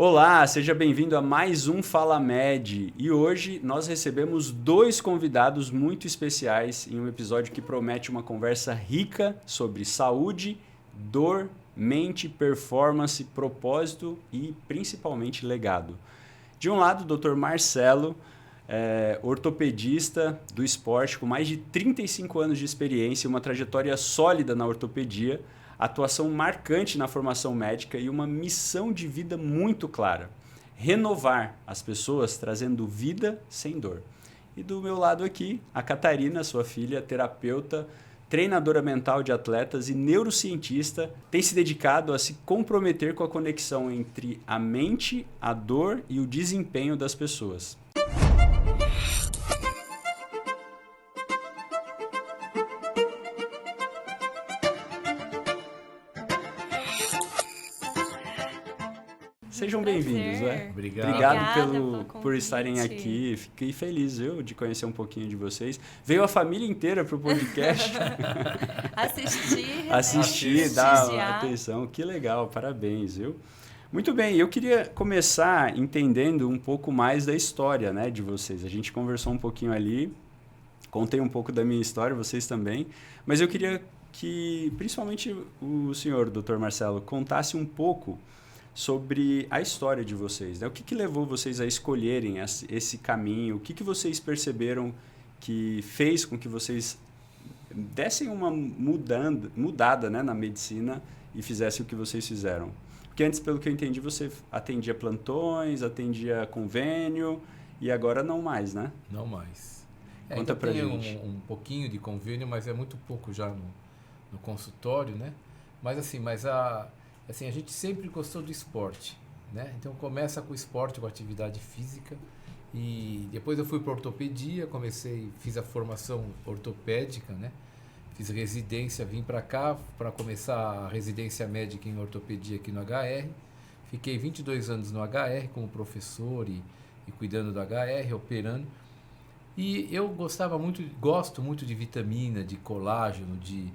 Olá, seja bem-vindo a mais um Fala Med. E hoje nós recebemos dois convidados muito especiais em um episódio que promete uma conversa rica sobre saúde, dor, mente, performance, propósito e principalmente legado. De um lado, o Dr. Marcelo, ortopedista do esporte com mais de 35 anos de experiência e uma trajetória sólida na ortopedia, atuação marcante na formação médica e uma missão de vida muito clara: renovar as pessoas trazendo vida sem dor. E do meu lado aqui, a Catarina, sua filha, terapeuta, treinadora mental de atletas e neurocientista, tem se dedicado a se comprometer com a conexão entre a mente, a dor e o desempenho das pessoas. Sejam bem-vindos, né? Obrigado por estarem aqui. Fiquei feliz, de conhecer um pouquinho de vocês. Veio a família inteira para o podcast. Assistir, dar atenção. Que legal, parabéns, viu? Muito bem, eu queria começar entendendo um pouco mais da história, né, de vocês. A gente conversou um pouquinho ali, contei um pouco da minha história, vocês também, mas eu queria que, principalmente o senhor, Dr. Marcelo, contasse um pouco sobre a história de vocês, né? O que levou vocês a escolherem esse caminho? O que vocês perceberam que fez com que vocês dessem uma mudada, né, na medicina e fizessem o que vocês fizeram? Porque antes, pelo que eu entendi, você atendia plantões, atendia convênio e agora não mais, né? Não mais. Conta pra gente. Um pouquinho de convênio, mas é muito pouco já no consultório, né? Mas a gente sempre gostou do esporte, né? Então começa com o esporte, com a atividade física, e depois eu fui para ortopedia, fiz a formação ortopédica, né? Fiz residência, vim para cá para começar a residência médica em ortopedia aqui no HR. Fiquei 22 anos no HR como professor e cuidando do HR, operando. E eu gosto muito de vitamina, de colágeno, de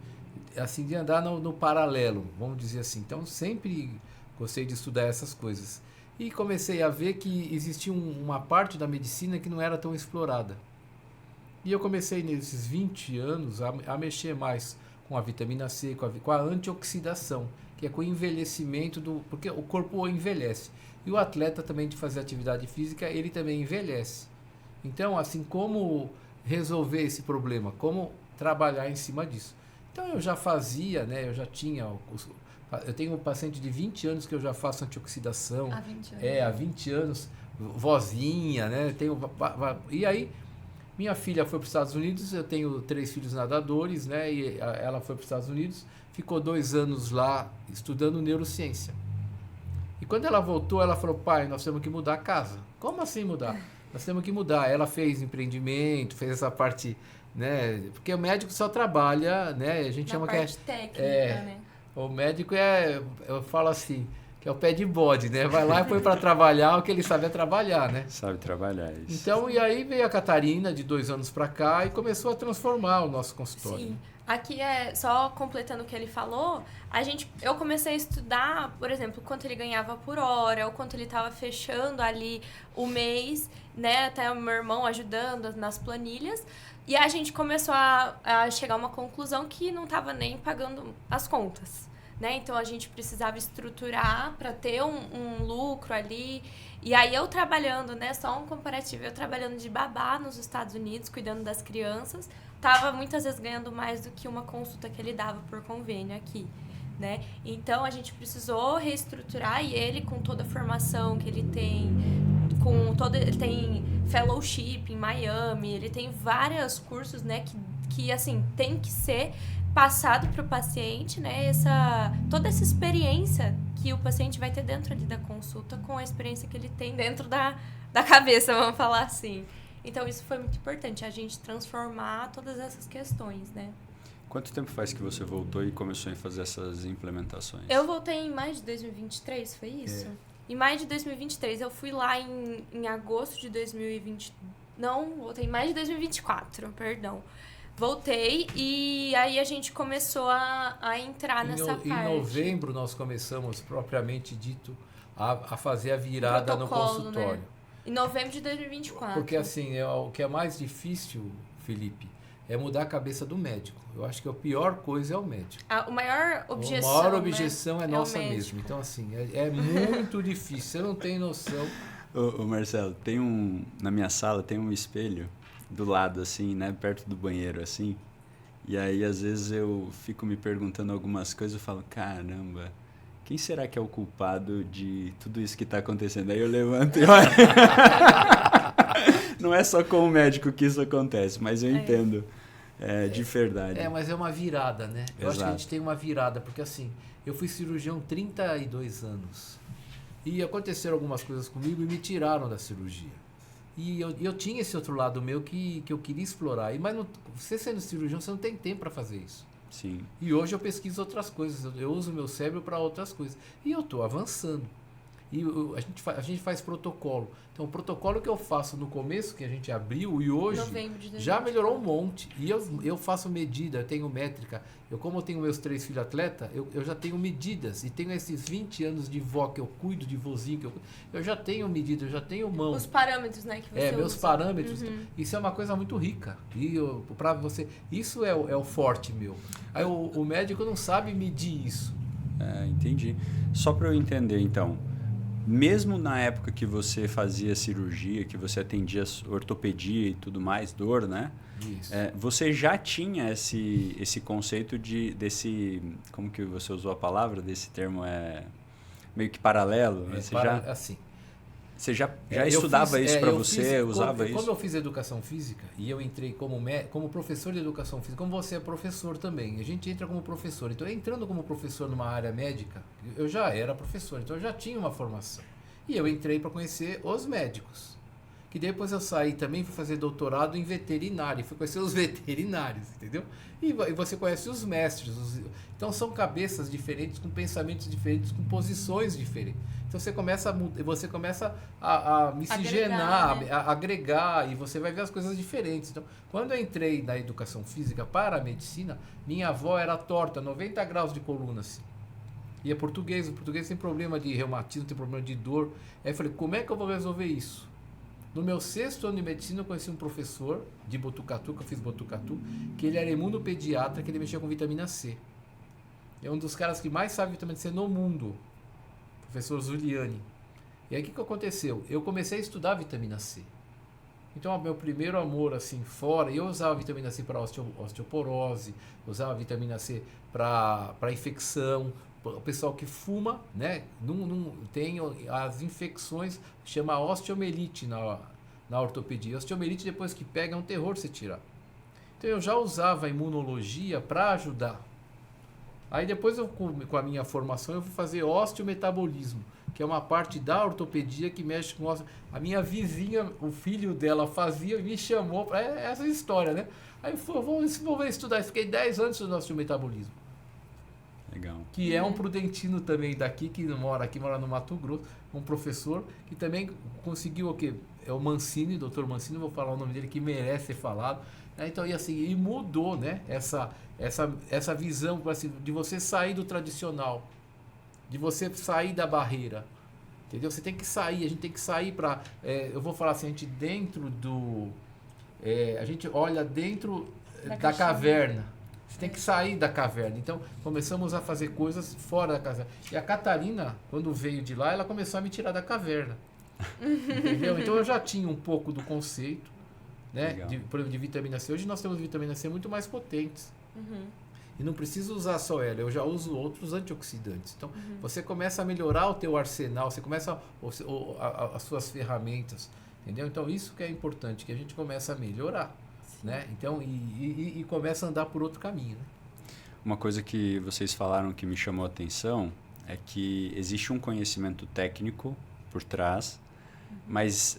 andar no paralelo, vamos dizer assim. Então, sempre gostei de estudar essas coisas. E comecei a ver que existia uma parte da medicina que não era tão explorada. E eu comecei nesses 20 anos a mexer mais com a vitamina C, com a antioxidação, que é com o envelhecimento porque o corpo envelhece. E o atleta também, de fazer atividade física, ele também envelhece. Então, assim, como resolver esse problema? Como trabalhar em cima disso? Então eu já fazia, né? Eu já tinha... Eu tenho um paciente de 20 anos que eu já faço antioxidação. Há 20 anos. Há 20 anos. Vozinha, né? E aí, minha filha foi para os Estados Unidos, eu tenho 3 filhos nadadores, né? E ela foi para os Estados Unidos, ficou 2 anos lá estudando neurociência. E quando ela voltou, ela falou: pai, nós temos que mudar a casa. Como assim mudar? Nós temos que mudar. Ela fez empreendimento, fez essa parte... Né? Porque o médico só trabalha, né? A gente chama que é técnica, né? O médico eu falo assim, que é o pé de bode, né? Vai lá e põe para trabalhar o que ele sabe trabalhar, né? Sabe trabalhar, isso. Então, e aí veio a Catarina de 2 anos para cá e começou a transformar o nosso consultório. Sim. Aqui só completando o que ele falou, eu comecei a estudar, por exemplo, quanto ele ganhava por hora, ou quanto ele estava fechando ali o mês, né? Até o meu irmão ajudando nas planilhas. E a gente começou a chegar a uma conclusão que não estava nem pagando as contas, né? Então, a gente precisava estruturar para ter um lucro ali. E aí, eu trabalhando, né? Só um comparativo. Eu trabalhando de babá nos Estados Unidos, cuidando das crianças. Tava muitas vezes ganhando mais do que uma consulta que ele dava por convênio aqui, né? Então, a gente precisou reestruturar. E ele, com toda a formação que ele tem... Ele tem fellowship em Miami, ele tem vários cursos, né, que assim, tem que ser passado para o paciente, né, toda essa experiência que o paciente vai ter dentro ali da consulta, com a experiência que ele tem dentro da cabeça, vamos falar assim. Então, isso foi muito importante, a gente transformar todas essas questões, né. Quanto tempo faz que você voltou e começou a fazer essas implementações? Eu voltei em maio de 2023, foi isso? Em maio de 2023, eu fui lá em agosto de 2020... Não, voltei em maio de 2024, perdão. Voltei e aí a gente começou a entrar nessa parte. Em novembro nós começamos, propriamente dito, a fazer a virada no consultório. Né? Em novembro de 2024. Porque assim, o que é mais difícil, Felipe, é mudar a cabeça do médico. Eu acho que a pior coisa é o médico. A maior objeção, a maior objeção, né? É nossa mesmo. Então assim, é muito difícil. Você não tem noção. Ô Marcelo, na minha sala tem um espelho do lado, assim, né? Perto do banheiro, assim. E aí, às vezes, eu fico me perguntando algumas coisas e falo, caramba, quem será que é o culpado de tudo isso que está acontecendo? Aí eu levanto e olho. Não é só com o médico que isso acontece, mas eu entendo de verdade. Mas é uma virada, né? Eu acho que a gente tem uma virada, porque assim, eu fui cirurgião 32 anos. E aconteceram algumas coisas comigo e me tiraram da cirurgia. E eu tinha esse outro lado meu que eu queria explorar. Mas você sendo cirurgião, você não tem tempo para fazer isso. Sim. E hoje eu pesquiso outras coisas. Eu uso o meu cérebro para outras coisas. E eu estou avançando. E a gente faz protocolo. Então, o protocolo que eu faço no começo, que a gente abriu, e hoje já melhorou um monte. E eu faço medida, eu tenho métrica. Como eu tenho meus 3 filhos atletas, eu já tenho medidas. E tenho esses 20 anos de vó que eu cuido, de vozinho eu já tenho medida, eu já tenho mão. Os parâmetros, né, que você usa. Meus parâmetros. Isso é uma coisa muito rica. E para você, isso é o forte meu. Aí o médico não sabe medir isso. Entendi. Só para eu entender, então. Mesmo na época que você fazia cirurgia, que você atendia ortopedia e tudo mais, dor, né? Isso. Você já tinha esse conceito desse... Como que você usou a palavra? Desse termo meio que paralelo? Assim. Você já estudava isso para você? Usava isso? Como eu fiz educação física e eu entrei como professor de educação física, como você é professor também, a gente entra como professor. Então, entrando como professor numa área médica, eu já era professor, então eu já tinha uma formação. E eu entrei para conhecer os médicos. Que depois eu saí também, fui fazer doutorado em veterinário, fui conhecer os veterinários, entendeu? E você conhece os mestres. Então, são cabeças diferentes, com pensamentos diferentes, com posições diferentes. Então você começa a miscigenar, né? a agregar, e você vai ver as coisas diferentes. Então, quando eu entrei na educação física para a medicina, minha avó era torta, 90 graus de coluna, assim. E o português tem problema de reumatismo, tem problema de dor. Aí eu falei, como é que eu vou resolver isso? No meu 6º ano de medicina, eu conheci um professor de Botucatu, que eu fiz Botucatu, que ele era imunopediatra, que ele mexia com vitamina C. É um dos caras que mais sabe vitamina C no mundo. Professor Zuliani. E aí o que aconteceu? Eu comecei a estudar vitamina C. Então, meu primeiro amor assim fora, eu usava vitamina C para osteoporose, usava vitamina C para infecção. O pessoal que fuma, né, não tem as infecções, chama osteomelite na ortopedia. Osteomelite, depois que pega, é um terror você tirar. Então, eu já usava a imunologia para ajudar. Aí depois, com a minha formação, eu fui fazer osteometabolismo, que é uma parte da ortopedia que mexe com a minha vizinha, o filho dela fazia e me chamou para essa história, né? Aí eu falei, vou estudar. Eu fiquei 10 anos estudando osteometabolismo. Legal. Que é um prudentino também daqui, que mora no Mato Grosso, um professor que também conseguiu o quê? É o Mancini, Dr. Mancini, vou falar o nome dele, que merece ser falado. Então, e mudou, né, essa visão assim, de você sair do tradicional, de você sair da barreira, entendeu? Você tem que sair, a gente tem que sair para... eu vou falar assim, a gente olha dentro da caverna. Você tem que sair da caverna. Então, começamos a fazer coisas fora da caverna. E a Catarina, quando veio de lá, ela começou a me tirar da caverna. Entendeu? Então, eu já tinha um pouco do conceito, né, de vitamina C. Hoje nós temos vitamina C muito mais potentes. E não preciso usar só ela, eu já uso outros antioxidantes. Então, você começa a melhorar o teu arsenal, você começa as suas ferramentas, entendeu? Então, isso que é importante, que a gente começa a melhorar, né? Então, e começa a andar por outro caminho, né? Uma coisa que vocês falaram que me chamou a atenção é que existe um conhecimento técnico por trás, mas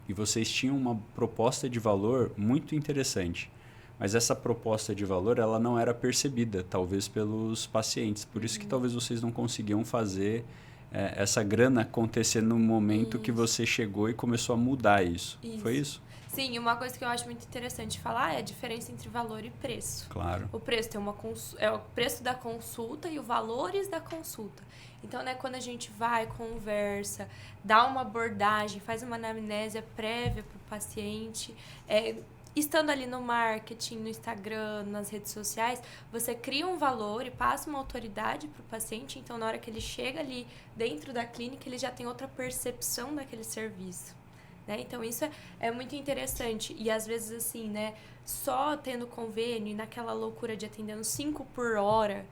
e vocês tinham uma proposta de valor muito interessante. Mas essa proposta de valor, ela não era percebida, talvez, pelos pacientes. Por isso que talvez vocês não conseguiam fazer essa grana acontecer no momento que você chegou e começou a mudar isso. Foi isso? Sim, uma coisa que eu acho muito interessante falar é a diferença entre valor e preço. Claro. O preço tem é o preço da consulta e os valores da consulta. Então, né, quando a gente vai, conversa, dá uma abordagem, faz uma anamnésia prévia para o paciente, estando ali no marketing, no Instagram, nas redes sociais, você cria um valor e passa uma autoridade para o paciente. Então, na hora que ele chega ali dentro da clínica, ele já tem outra percepção daquele serviço. Né? Então, isso é muito interessante. E, às vezes, assim, né, só tendo convênio e naquela loucura de atendendo 5 por hora,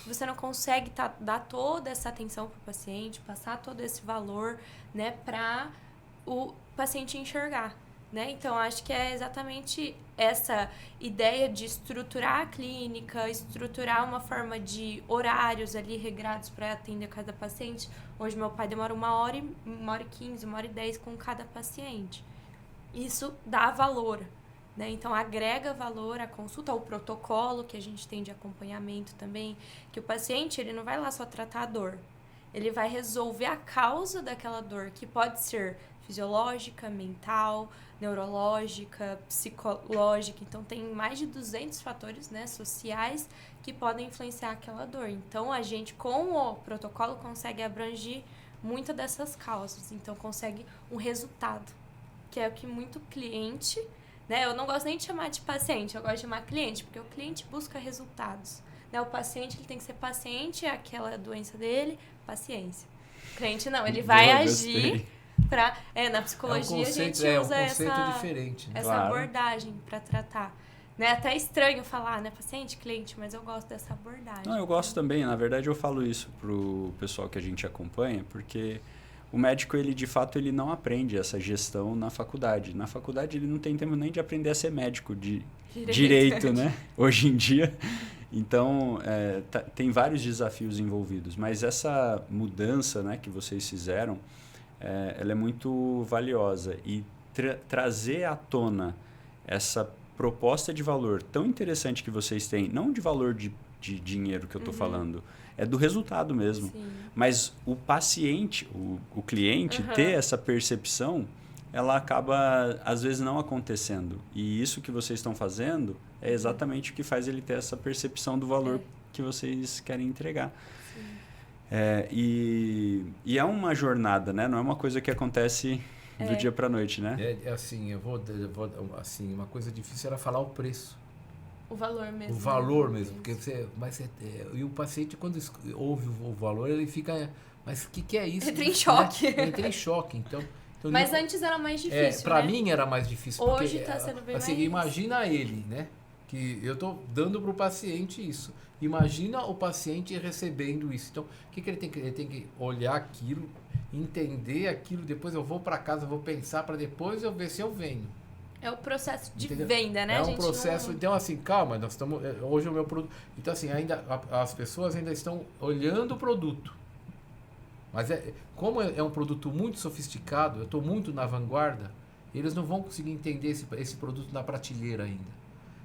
você não consegue dar toda essa atenção para o paciente, passar todo esse valor, né, para o paciente enxergar. Né? Então, acho que é exatamente essa ideia de estruturar a clínica, estruturar uma forma de horários ali regrados para atender cada paciente. Hoje, meu pai demora 1h15, 1h10 com cada paciente. Isso dá valor. Né? Então, agrega valor à consulta, ao protocolo que a gente tem de acompanhamento também, que o paciente ele não vai lá só tratar a dor. Ele vai resolver a causa daquela dor, que pode ser fisiológica, mental, neurológica, psicológica. Então, tem mais de 200 fatores, né, sociais que podem influenciar aquela dor. Então, a gente, com o protocolo, consegue abranger muitas dessas causas. Então, consegue um resultado, que é o que muito cliente... Né? Eu não gosto nem de chamar de paciente, eu gosto de chamar cliente, porque o cliente busca resultados. Né? O paciente ele tem que ser paciente, aquela doença dele, paciência. O cliente não, ele vai agir para... na psicologia a gente usa diferente, né? essa abordagem para tratar. Né? É até estranho falar, né? Paciente, cliente, mas eu gosto dessa abordagem. Não, eu gosto também. Na verdade, eu falo isso pro pessoal que a gente acompanha, porque... O médico, ele de fato, ele não aprende essa gestão na faculdade. Na faculdade, ele não tem tempo nem de aprender a ser médico de direito, né? Hoje em dia. Então, tem vários desafios envolvidos. Mas essa mudança, né, que vocês fizeram, ela é muito valiosa. E trazer à tona essa proposta de valor tão interessante que vocês têm, não de valor de dinheiro que eu estou falando, é do resultado mesmo. Sim. Mas o paciente, o cliente, ter essa percepção, ela acaba, às vezes, não acontecendo. E isso que vocês estão fazendo é exatamente o que faz ele ter essa percepção do valor que vocês querem entregar. E é uma jornada, né? Não é uma coisa que acontece do dia para a noite, né? Assim, assim, uma coisa difícil era falar o preço. O valor mesmo. O valor mesmo. Porque e o paciente, quando ouve o valor, ele fica... Mas o que é isso? Entra em choque. Né? Entra em choque. Então mas antes era mais difícil, para mim era mais difícil. Hoje está sendo bem assim, mais... Imagina ele, né? Que eu estou dando para o paciente isso. Imagina o paciente recebendo isso. Então, o que ele tem que... Ele tem que olhar aquilo, entender aquilo, depois eu vou para casa, vou pensar para depois eu ver se eu venho. É o processo de Entendeu? venda, né? É um processo... Então, assim, calma, nós estamos... Hoje o meu produto... Então, assim, ainda as pessoas ainda estão olhando o produto. Mas como é um produto muito sofisticado, eu estou muito na vanguarda, eles não vão conseguir entender esse produto na prateleira ainda.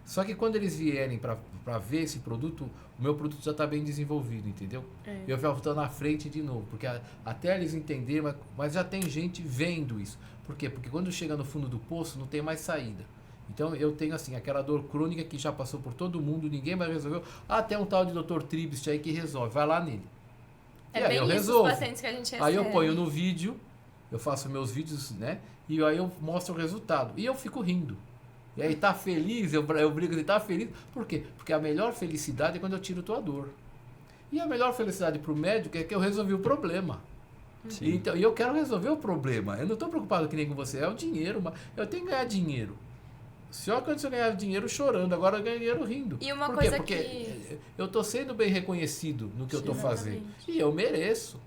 Só que quando eles vierem para ver esse produto, o meu produto já está bem desenvolvido, entendeu? Eu já estou na frente de novo, porque até eles entenderem, mas já tem gente vendo isso. Por quê? Porque quando chega no fundo do poço, não tem mais saída. Então, eu tenho, assim, aquela dor crônica que já passou por todo mundo, ninguém mais resolveu. Tem um tal de Dr. Tribist aí que resolve, vai lá nele. E aí eu resolvo. Os pacientes que a gente recebe. Aí eu ponho no vídeo, eu faço meus vídeos, né? E aí eu mostro o resultado. E eu fico rindo. E aí tá feliz, eu brigo de tá feliz. Por quê? Porque a melhor felicidade é quando eu tiro tua dor. E a melhor felicidade para o médico é que eu resolvi o problema. Então, e eu quero resolver o problema. Eu não estou preocupado que nem com você. É o dinheiro, mas eu tenho que ganhar dinheiro. Se eu ganhar dinheiro chorando, agora eu ganho dinheiro rindo. E uma Por coisa quê? Porque eu estou sendo bem reconhecido no que eu estou fazendo. E eu mereço.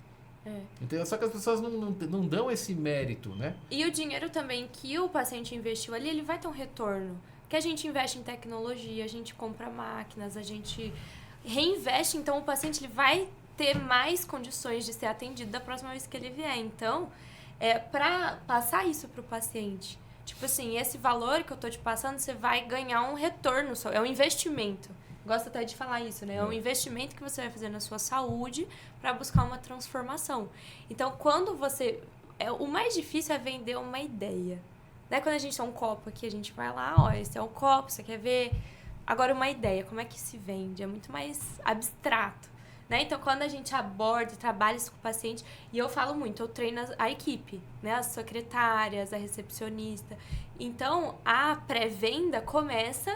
Entendeu? Só que as pessoas não dão esse mérito, né? E o dinheiro também que o paciente investiu ali, ele vai ter um retorno. Que a gente investe em tecnologia, a gente compra máquinas, a gente reinveste. Então, o paciente ele vai ter mais condições de ser atendido da próxima vez que ele vier. Então, para passar isso para o paciente, tipo assim, esse valor que eu tô te passando, você vai ganhar um retorno, é um investimento. gosto até de falar isso, né? É um investimento que você vai fazer na sua saúde para buscar uma transformação. Então, quando você... o mais difícil é vender uma ideia. Né? Quando a gente tem um copo aqui, a gente vai lá, ó, esse é o copo, você quer ver? Agora, uma ideia, como é que se vende? É muito mais abstrato. Né? Então, quando a gente aborda e trabalha isso com o paciente, e eu falo muito, eu treino a equipe, né? As secretárias, a recepcionista. Então, a pré-venda começa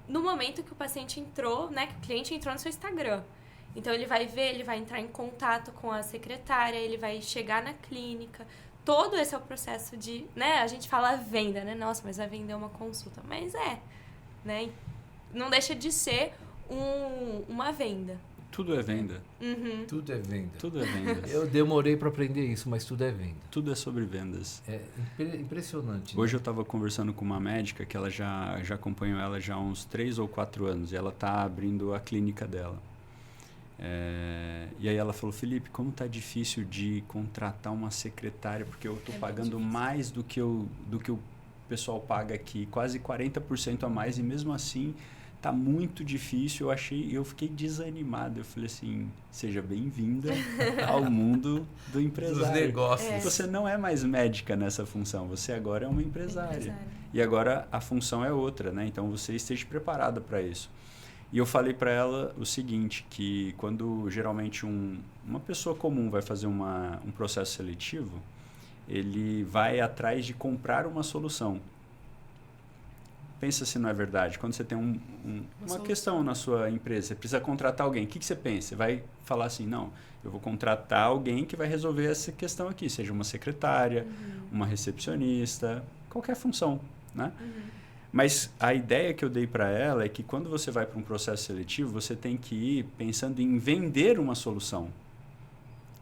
no momento que o paciente entrou, né? Que o cliente entrou no seu Instagram. Então, ele vai ver, ele vai entrar em contato com a secretária, ele vai chegar na clínica. Todo esse é o processo de, né? A gente fala venda, né? Nossa, mas vai vender uma consulta. Mas né? Não deixa de ser uma venda. Tudo é venda. Uhum. Tudo é venda. Tudo é venda. Eu demorei para aprender isso, mas tudo é venda. Tudo é sobre vendas. É impressionante. Hoje eu estava conversando com uma médica que ela já acompanho ela já há uns 3 ou 4 anos. E ela está abrindo a clínica dela. E aí ela falou, Felipe, como tá difícil de contratar uma secretária, porque eu estou pagando mais do que o pessoal paga aqui, quase 40% a mais, e mesmo assim tá muito difícil. Eu fiquei desanimado. Eu falei assim, seja bem-vinda ao mundo do empresário. Dos negócios. Você não é mais médica nessa função, você agora é uma empresária. E agora a função é outra, né? Então você esteja preparada para isso. E eu falei para ela o seguinte, que quando geralmente uma pessoa comum vai fazer um processo seletivo, ele vai atrás de comprar uma solução. Pensa se não é verdade. Quando você tem uma questão na sua empresa, você precisa contratar alguém, o que você pensa? Você vai falar assim, não, eu vou contratar alguém que vai resolver essa questão aqui, seja uma secretária, uma recepcionista, qualquer função, né? Mas a ideia que eu dei para ela é que quando você vai para um processo seletivo, você tem que ir pensando em vender uma solução.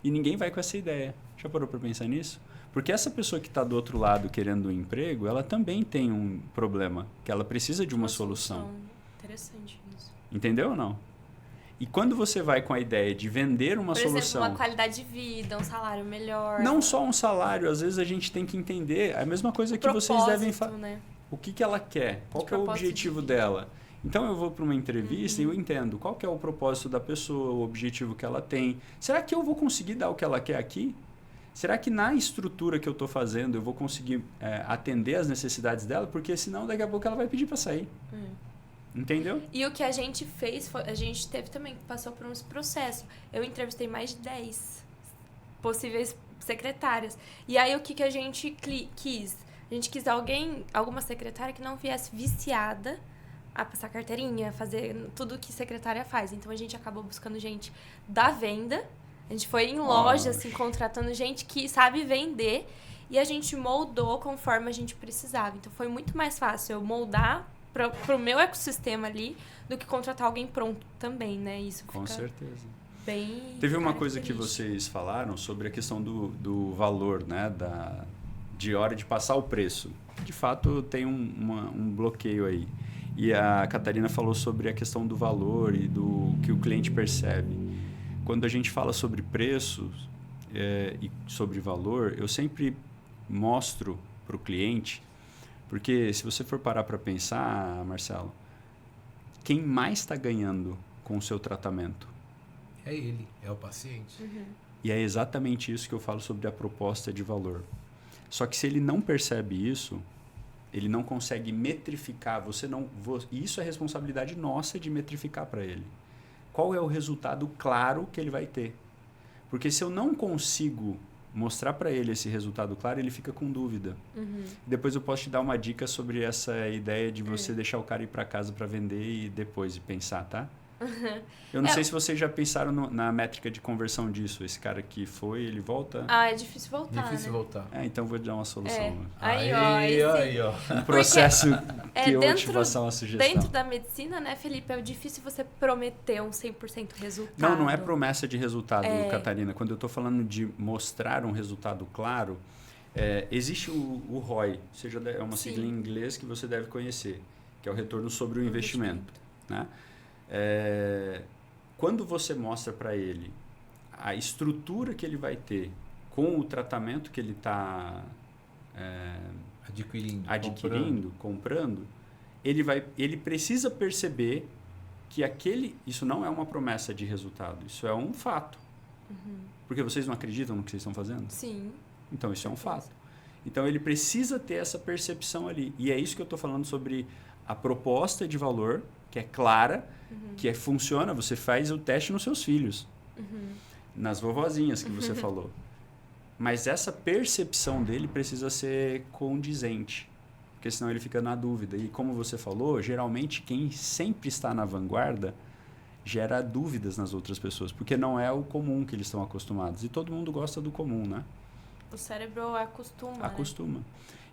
E ninguém vai com essa ideia. Já parou para pensar nisso? Porque essa pessoa que está do outro lado querendo um emprego, ela também tem um problema, que ela precisa de uma solução. Interessante isso. Entendeu ou não? E quando você vai com a ideia de vender uma solução... Por exemplo, uma qualidade de vida, um salário melhor. Não só um salário, às vezes a gente tem que entender a mesma coisa que vocês devem fazer. Né? O que ela quer? Qual que é o objetivo dela? Então eu vou para uma entrevista e eu entendo qual que é o propósito da pessoa, o objetivo que ela tem. Será que eu vou conseguir dar o que ela quer aqui? Será que na estrutura que eu estou fazendo eu vou conseguir atender as necessidades dela? Porque senão daqui a pouco ela vai pedir para sair. Entendeu? E o que a gente fez, a gente teve também, passou por um processo. Eu entrevistei mais de 10 possíveis secretárias. E aí o que a gente quis? A gente quis alguma secretária que não viesse viciada a passar carteirinha, fazer tudo que secretária faz. Então a gente acabou buscando gente da venda. A gente foi em loja, assim, contratando gente que sabe vender, e a gente moldou conforme a gente precisava. Então foi muito mais fácil eu moldar pro meu ecossistema ali do que contratar alguém pronto também, né? Isso com certeza. Bem. Teve uma coisa que vocês falaram sobre a questão do valor, né? De hora de passar o preço. De fato, tem um bloqueio aí. E a Catarina falou sobre a questão do valor e do que o cliente percebe. Quando a gente fala sobre preços e sobre valor, eu sempre mostro para o cliente, porque se você for parar para pensar, Marcelo, quem mais está ganhando com o seu tratamento? É ele, é o paciente. E é exatamente isso que eu falo sobre a proposta de valor. Só que se ele não percebe isso, ele não consegue metrificar, e isso é responsabilidade nossa de metrificar para ele. Qual é o resultado claro que ele vai ter? Porque se eu não consigo mostrar para ele esse resultado claro, ele fica com dúvida. Depois eu posso te dar uma dica sobre essa ideia de você deixar o cara ir para casa para vender e depois pensar, tá? Eu não sei se vocês já pensaram na métrica de conversão disso. Esse cara que foi, ele volta? É difícil voltar, Difícil voltar. Então vou te dar uma solução. Aí, ó. Um processo que eu vou te passar uma sugestão. Dentro da medicina, né, Felipe, é difícil você prometer um 100% resultado. Não é promessa de resultado, Catarina. Quando eu estou falando de mostrar um resultado claro, existe o ROI, é uma sigla em inglês que você deve conhecer, que é o retorno sobre o investimento. Né? Quando você mostra para ele a estrutura que ele vai ter com o tratamento que ele está adquirindo, comprando, ele precisa perceber que isso não é uma promessa de resultado, isso é um fato. Porque vocês não acreditam no que vocês estão fazendo? Sim. Então, isso é um fato. Então, ele precisa ter essa percepção ali. E é isso que eu estou falando sobre a proposta de valor, que é clara, que funciona. Você faz o teste nos seus filhos, nas vovozinhas que você falou. Mas essa percepção dele precisa ser condizente, porque senão ele fica na dúvida. E como você falou, geralmente quem sempre está na vanguarda gera dúvidas nas outras pessoas, porque não é o comum que eles estão acostumados. E todo mundo gosta do comum, né? O cérebro acostuma. Acostuma. Né?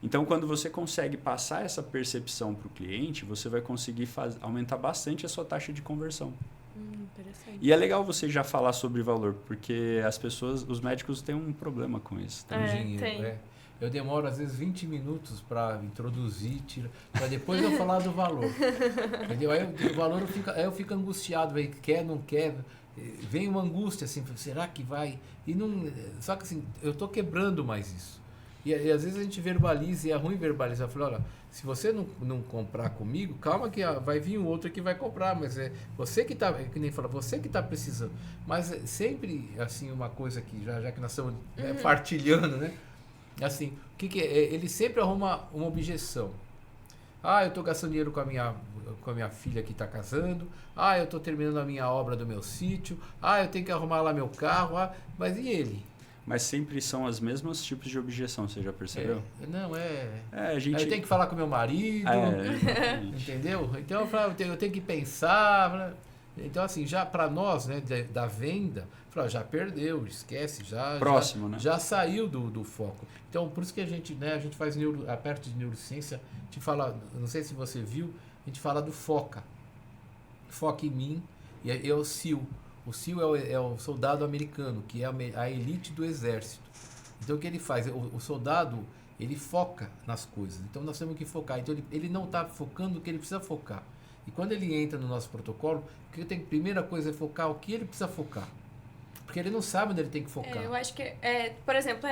Então, quando você consegue passar essa percepção para o cliente, você vai conseguir aumentar bastante a sua taxa de conversão. Interessante. E é legal você já falar sobre valor, porque os médicos têm um problema com isso. Dinheiro, Eu demoro às vezes 20 minutos para introduzir, para depois eu falar do valor. Entendeu? Aí o valor eu fico angustiado, aí quer, não quer. Vem uma angústia assim, será que vai? E não, só que assim, eu estou quebrando mais isso. E às vezes a gente verbaliza, e é ruim verbalizar. Eu falo, olha, se você não comprar comigo, calma que vai vir um outro que vai comprar, mas é você que está, que nem fala, você que está precisando. Mas sempre, assim, uma coisa que, já que nós estamos partilhando, né? Assim, o que é? Ele sempre arruma uma objeção. Eu estou gastando dinheiro com a minha filha que está casando. Eu estou terminando a minha obra do meu sítio. Eu tenho que arrumar lá meu carro. Mas e ele? Mas sempre são os mesmos tipos de objeção, você já percebeu? A gente... Eu tenho que falar com meu marido, entendeu? Então eu tenho que pensar. Então, assim, já para nós, né, da venda, já perdeu, esquece, próximo, né? Já saiu do foco. Então, por isso que a gente faz a parte de neurociência, a gente fala, não sei se você viu, a gente fala do FOCA. Foca em mim, e é o SEAL. O SEAL é o soldado americano, que é a elite do exército. Então, o que ele faz? O soldado, ele foca nas coisas. Então, nós temos que focar. Então, ele não está focando no que ele precisa focar. E quando ele entra no nosso protocolo, primeira coisa é focar o que ele precisa focar. Porque ele não sabe onde ele tem que focar. Eu acho que, por exemplo,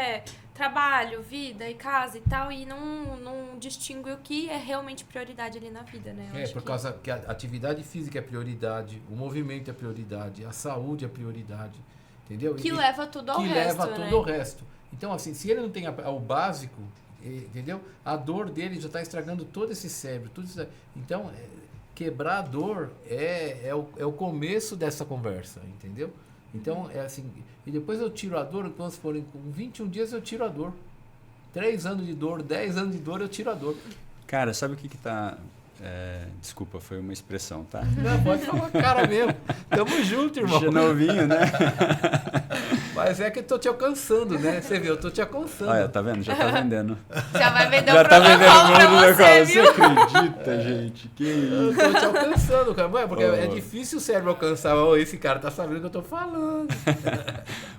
trabalho, vida e casa e tal, e não distingue o que é realmente prioridade ali na vida, né? Causa que a atividade física é prioridade, o movimento é prioridade, a saúde é prioridade, entendeu? Que leva tudo ao resto, ao resto. Então, assim, se ele não tem o básico, entendeu? A dor dele já está estragando todo esse cérebro, tudo isso. Então, quebrar a dor é o começo dessa conversa, entendeu? Então, é assim, e depois eu tiro a dor, quando forem com 21 dias eu tiro a dor. 3 anos de dor, 10 anos de dor, eu tiro a dor. Cara, sabe o que tá... desculpa, foi uma expressão, tá? Não, pode falar cara mesmo. Tamo junto, irmão. De novinho, né? Mas é que eu tô te alcançando, né? Você viu, eu tô te alcançando. Olha, tá vendo? Já tá vendendo. Já vai vender Já o tá vendendo o protocolo pra você, viu? Você acredita, gente? Que isso? Eu tô te alcançando, cara. Porque é difícil o cérebro alcançar. Esse cara tá sabendo o que eu tô falando.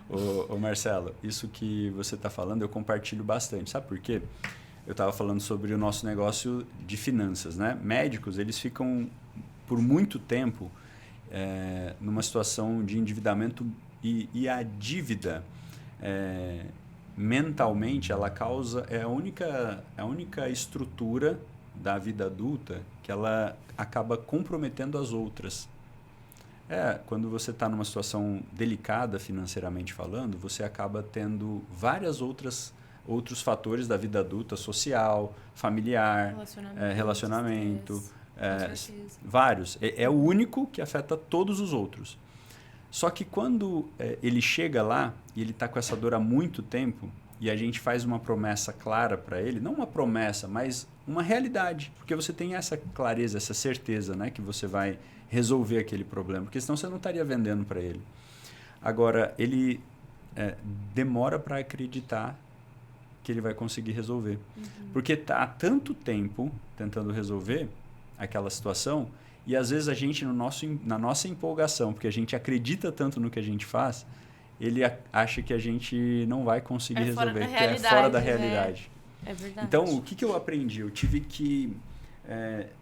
Ô Marcelo, isso que você tá falando eu compartilho bastante. Sabe por quê? Eu estava falando sobre o nosso negócio de finanças, né? Médicos, eles ficam por muito tempo numa situação de endividamento e a dívida mentalmente ela causa a única estrutura da vida adulta que ela acaba comprometendo as outras. Quando você está numa situação delicada financeiramente falando, você acaba tendo várias outros fatores da vida adulta, social, familiar, relacionamento, vários. É o único que afeta todos os outros. Só que quando ele chega lá e ele está com essa dor há muito tempo e a gente faz uma promessa clara para ele, não uma promessa, mas uma realidade, porque você tem essa clareza, essa certeza, né, que você vai resolver aquele problema, porque senão você não estaria vendendo para ele. Agora, ele demora para acreditar que ele vai conseguir resolver. Porque está há tanto tempo tentando resolver aquela situação e às vezes a gente, na nossa empolgação, porque a gente acredita tanto no que a gente faz, ele acha que a gente não vai conseguir resolver, que é fora da realidade. É verdade. Então, o que eu aprendi? Eu tive que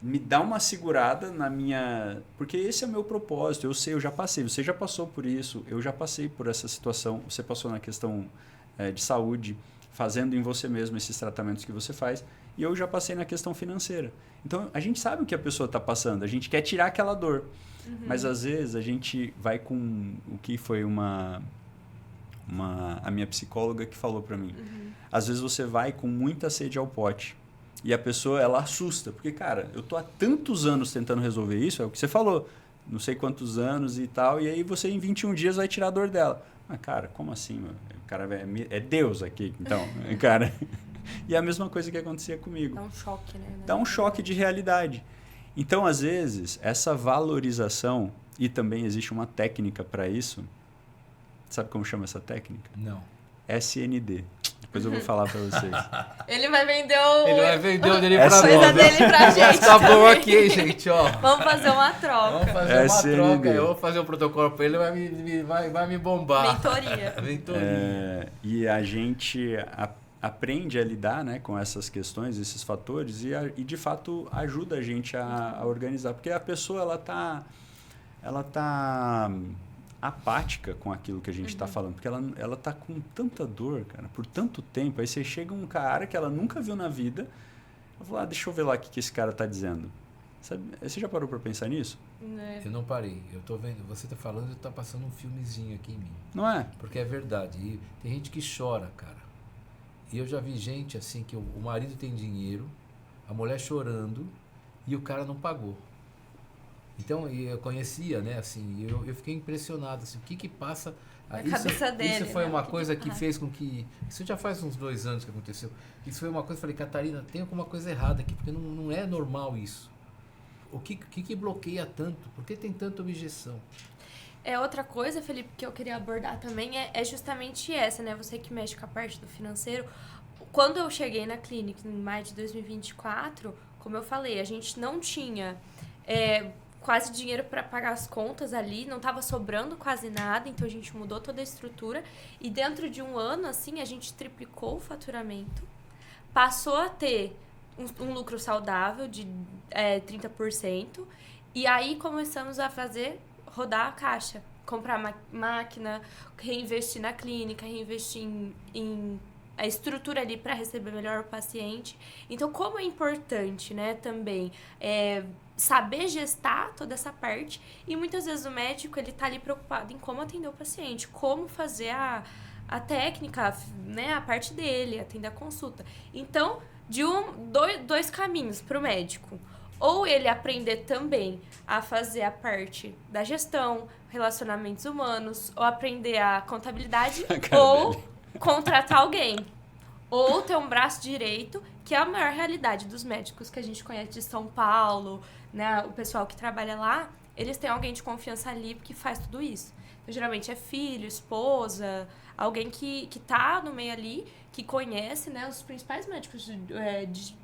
me dar uma segurada na minha... Porque esse é o meu propósito, eu já passei, você já passou por isso, eu já passei por essa situação, você passou na questão de saúde, fazendo em você mesmo esses tratamentos que você faz. E eu já passei na questão financeira. Então, a gente sabe o que a pessoa está passando. A gente quer tirar aquela dor. Mas, às vezes, a gente vai com o que foi a minha psicóloga que falou para mim. Às vezes, você vai com muita sede ao pote. E a pessoa, ela assusta. Porque, cara, eu tô há tantos anos tentando resolver isso. É o que você falou. Não sei quantos anos e tal. E aí, você, em 21 dias, vai tirar a dor dela. Mas, cara, como assim? Meu? O cara é Deus aqui. Então, cara... E é a mesma coisa que acontecia comigo. Dá um choque, né? Dá um choque de realidade. Então, às vezes, essa valorização, e também existe uma técnica para isso. Sabe como chama essa técnica? Não. SND. Depois eu vou falar para vocês. Ele vai vender o dele pra nós. coisa dele pra gente. Tá bom também. aqui, hein, gente, ó. Vamos fazer uma troca. Vamos fazer SND. uma troca. Eu vou fazer um protocolo pra ele, vai me bombar. Mentoria. E a gente aprende a lidar, né, com essas questões, esses fatores, e de fato ajuda a gente a organizar. Porque a pessoa ela tá apática com aquilo que a gente está falando, porque ela tá com tanta dor, cara, por tanto tempo. Aí você chega um cara que ela nunca viu na vida, ela fala, deixa eu ver lá o que esse cara tá dizendo. Sabe, você já parou para pensar nisso? Eu não parei. Eu tô vendo, você tá falando e tá passando um filmezinho aqui em mim. Não é? Porque é verdade. E tem gente que chora, cara. E eu já vi gente assim, que o marido tem dinheiro, a mulher chorando e o cara não pagou. Então, eu conhecia, né, assim, eu fiquei impressionado, assim, o que passa... Na cabeça dele, isso foi né? uma coisa que fez com que... Isso já faz uns 2 anos que aconteceu. Isso foi uma coisa, eu falei, Catarina, tem alguma coisa errada aqui, porque não é normal isso. O que bloqueia tanto? Por que tem tanta objeção? Outra coisa, Felipe, que eu queria abordar também é justamente essa, né? Você que mexe com a parte do financeiro. Quando eu cheguei na clínica em maio de 2024, como eu falei, a gente não tinha quase dinheiro para pagar as contas ali, não estava sobrando quase nada, então a gente mudou toda a estrutura. E dentro de um ano, assim, a gente triplicou o faturamento, passou a ter um lucro saudável de 30%, e aí começamos a rodar a caixa, comprar máquina, reinvestir na clínica, reinvestir em a estrutura ali para receber melhor o paciente. Então, como é importante, né, também saber gestar toda essa parte, e muitas vezes o médico, ele tá ali preocupado em como atender o paciente, como fazer a técnica, né, a parte dele, atender a consulta. Então, dois caminhos para o médico. Ou ele aprender também a fazer a parte da gestão, relacionamentos humanos, ou aprender a contabilidade, ou contratar alguém. Ou ter um braço direito, que é a maior realidade dos médicos que a gente conhece de São Paulo, né? O pessoal que trabalha lá, eles têm alguém de confiança ali que faz tudo isso. Então, geralmente é filho, esposa, alguém que tá no meio ali, que conhece, né, os principais médicos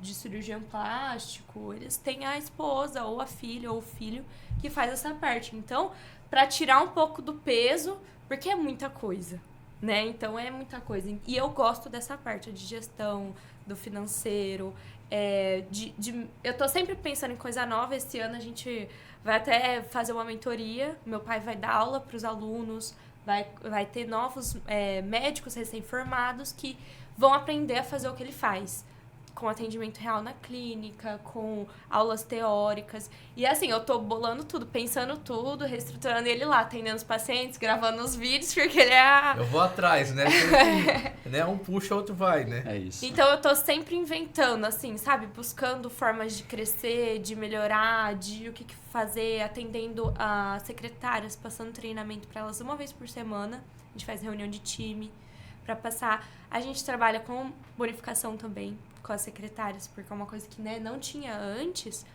de cirurgião plástico. Eles têm a esposa, ou a filha, ou o filho, que faz essa parte. Então, para tirar um pouco do peso, porque é muita coisa, né? Então, é muita coisa. E eu gosto dessa parte de gestão, do financeiro, eu tô sempre pensando em coisa nova. Esse ano a gente vai até fazer uma mentoria. Meu pai vai dar aula para os alunos, vai ter novos médicos recém-formados que vão aprender a fazer o que ele faz, com atendimento real na clínica, com aulas teóricas. E assim, eu tô bolando tudo, pensando tudo, reestruturando ele lá, atendendo os pacientes, gravando os vídeos, porque ele Eu vou atrás, né? Porque, né? Um puxa, outro vai, né? É isso. Então eu tô sempre inventando, assim, sabe? Buscando formas de crescer, de melhorar, de o que fazer, atendendo as secretárias, passando treinamento para elas uma vez por semana. A gente faz reunião de time para passar. A gente trabalha com bonificação também com as secretárias, porque é uma coisa que, né, não tinha antes.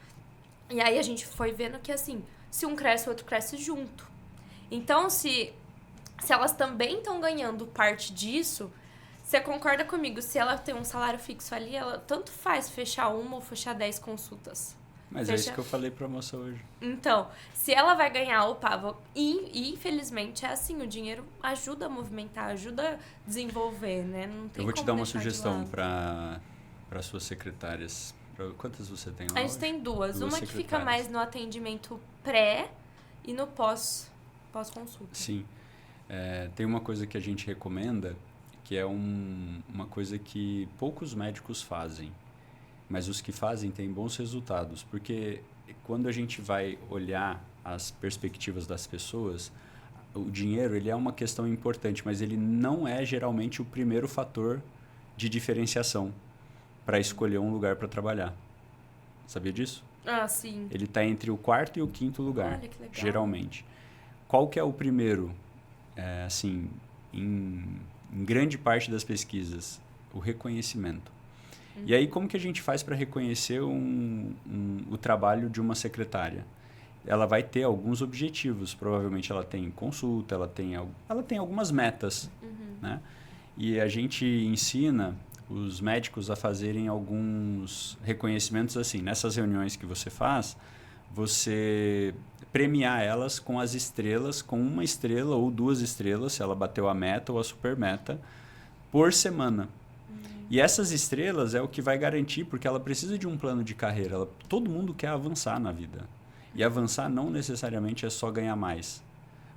E aí a gente foi vendo que, assim, se um cresce, o outro cresce junto. Então, se elas também estão ganhando parte disso, você concorda comigo? Se ela tem um salário fixo ali, ela tanto faz fechar uma ou fechar 10 consultas. Mas é isso que eu falei pra moça hoje. Então, se ela vai ganhar o PAVA, e infelizmente é assim, o dinheiro ajuda a movimentar, ajuda a desenvolver, né? Não tem eu vou te como dar uma deixar de lado. lado. Para suas secretárias. Quantas você tem lá A gente hoje? tem duas. Uma que fica secretárias. mais no atendimento pré e no pós-consulta. Sim. Tem uma coisa que a gente recomenda, que é uma coisa que poucos médicos fazem, mas os que fazem têm bons resultados, porque quando a gente vai olhar as perspectivas das pessoas, o dinheiro ele é uma questão importante, mas ele não é geralmente o primeiro fator de diferenciação para escolher um lugar para trabalhar. Sabia disso? Ah, sim. Ele está entre o quarto e o quinto lugar, Olha, que legal. geralmente. Qual que é o primeiro? Assim, em grande parte das pesquisas, o reconhecimento. E aí, como que a gente faz para reconhecer o trabalho de uma secretária? Ela vai ter alguns objetivos. Provavelmente ela tem consulta, ela tem algumas metas. Né? E a gente ensina os médicos a fazerem alguns reconhecimentos assim. Nessas reuniões que você faz, você premiar elas com as estrelas, com 1 estrela ou 2 estrelas, se ela bateu a meta ou a super meta, por semana. E essas estrelas é o que vai garantir, porque ela precisa de um plano de carreira. Todo mundo quer avançar na vida. E avançar não necessariamente é só ganhar mais,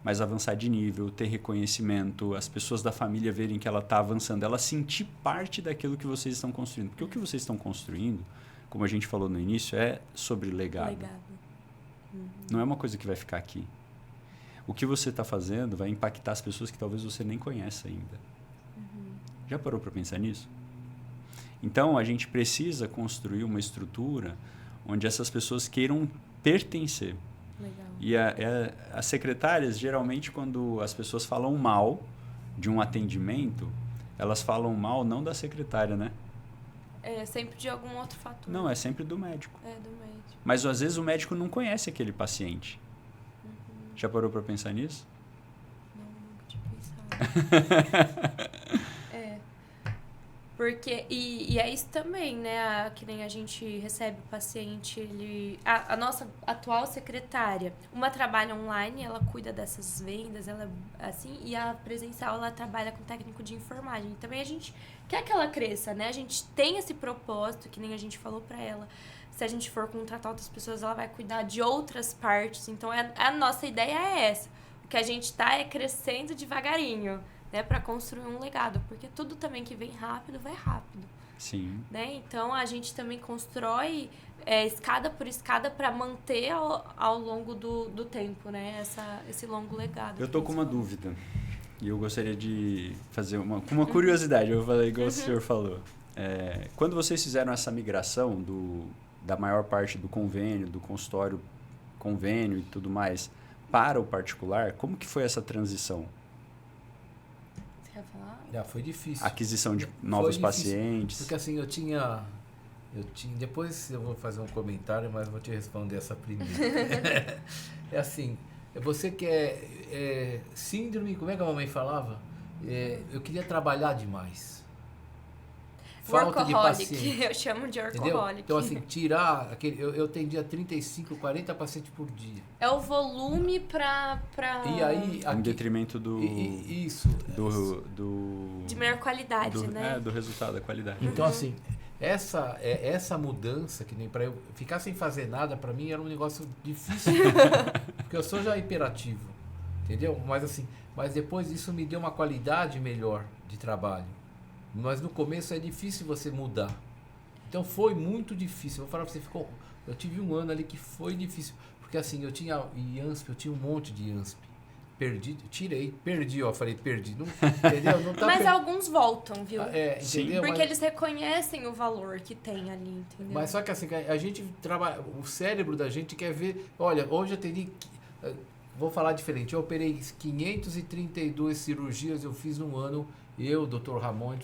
mas avançar de nível, ter reconhecimento, as pessoas da família verem que ela está avançando, ela sentir parte daquilo que vocês estão construindo. Porque o que vocês estão construindo, como a gente falou no início, é sobre legado. Não é uma coisa que vai ficar aqui. O que você está fazendo vai impactar as pessoas que talvez você nem conheça ainda. Já parou para pensar nisso? Então, a gente precisa construir uma estrutura onde essas pessoas queiram pertencer. Legal. E as secretárias, geralmente, quando as pessoas falam mal de um atendimento, elas falam mal não da secretária, né? É sempre de algum outro fator. Não, é sempre do médico. É do médico. Mas, às vezes, o médico não conhece aquele paciente. Já parou para pensar nisso? Não, nunca tinha pensado. Porque, e é isso também, né? Que nem a gente recebe o paciente, a nossa atual secretária, uma trabalha online, ela cuida dessas vendas, ela assim, e a presencial, ela trabalha com técnico de enfermagem. Também a gente quer que ela cresça, né? A gente tem esse propósito, que nem a gente falou pra ela. Se a gente for contratar outras pessoas, ela vai cuidar de outras partes. Então, a nossa ideia é essa. O que a gente tá é crescendo devagarinho, né, para construir um legado, porque tudo também que vem rápido, vai rápido. Sim. Né? Então, a gente também constrói escada por escada para manter ao longo do tempo, né, esse longo legado. Eu tô com uma dúvida, e eu gostaria de fazer uma curiosidade, eu vou falar igual o senhor falou. Quando vocês fizeram essa migração da maior parte do convênio, do consultório, convênio e tudo mais, para o particular, como que foi essa transição? Já foi difícil. Aquisição de novos pacientes. Porque assim, eu tinha... Depois eu vou fazer um comentário, mas vou te responder essa primeira. É assim, você quer síndrome, como é que a mamãe falava? Eu queria trabalhar demais. Falta de paciente. Eu chamo de workaholic. Então assim, tirar aquele... Eu atendia 35, 40 pacientes por dia. É o volume pra... E aí... Em detrimento Isso. De melhor qualidade, né? Do resultado, da qualidade. Então assim, essa mudança, que nem para eu ficar sem fazer nada, para mim era um negócio difícil. Porque eu sou já hiperativo, entendeu? Mas depois isso me deu uma qualidade melhor de trabalho. Mas no começo é difícil você mudar. Então foi muito difícil. Vou falar pra você, eu tive um ano ali que foi difícil. Porque assim, eu tinha IANSP, eu tinha um monte de IANSP. Perdi, falei perdi. Não, entendeu? Não tá mas alguns voltam, viu? Entendeu? Porque eles reconhecem o valor que tem ali, entendeu? Mas só que assim, a gente trabalha, o cérebro da gente quer ver, olha, hoje eu atendi, vou falar diferente, eu operei 532 cirurgias, eu fiz um ano, eu, Dr. Ramon,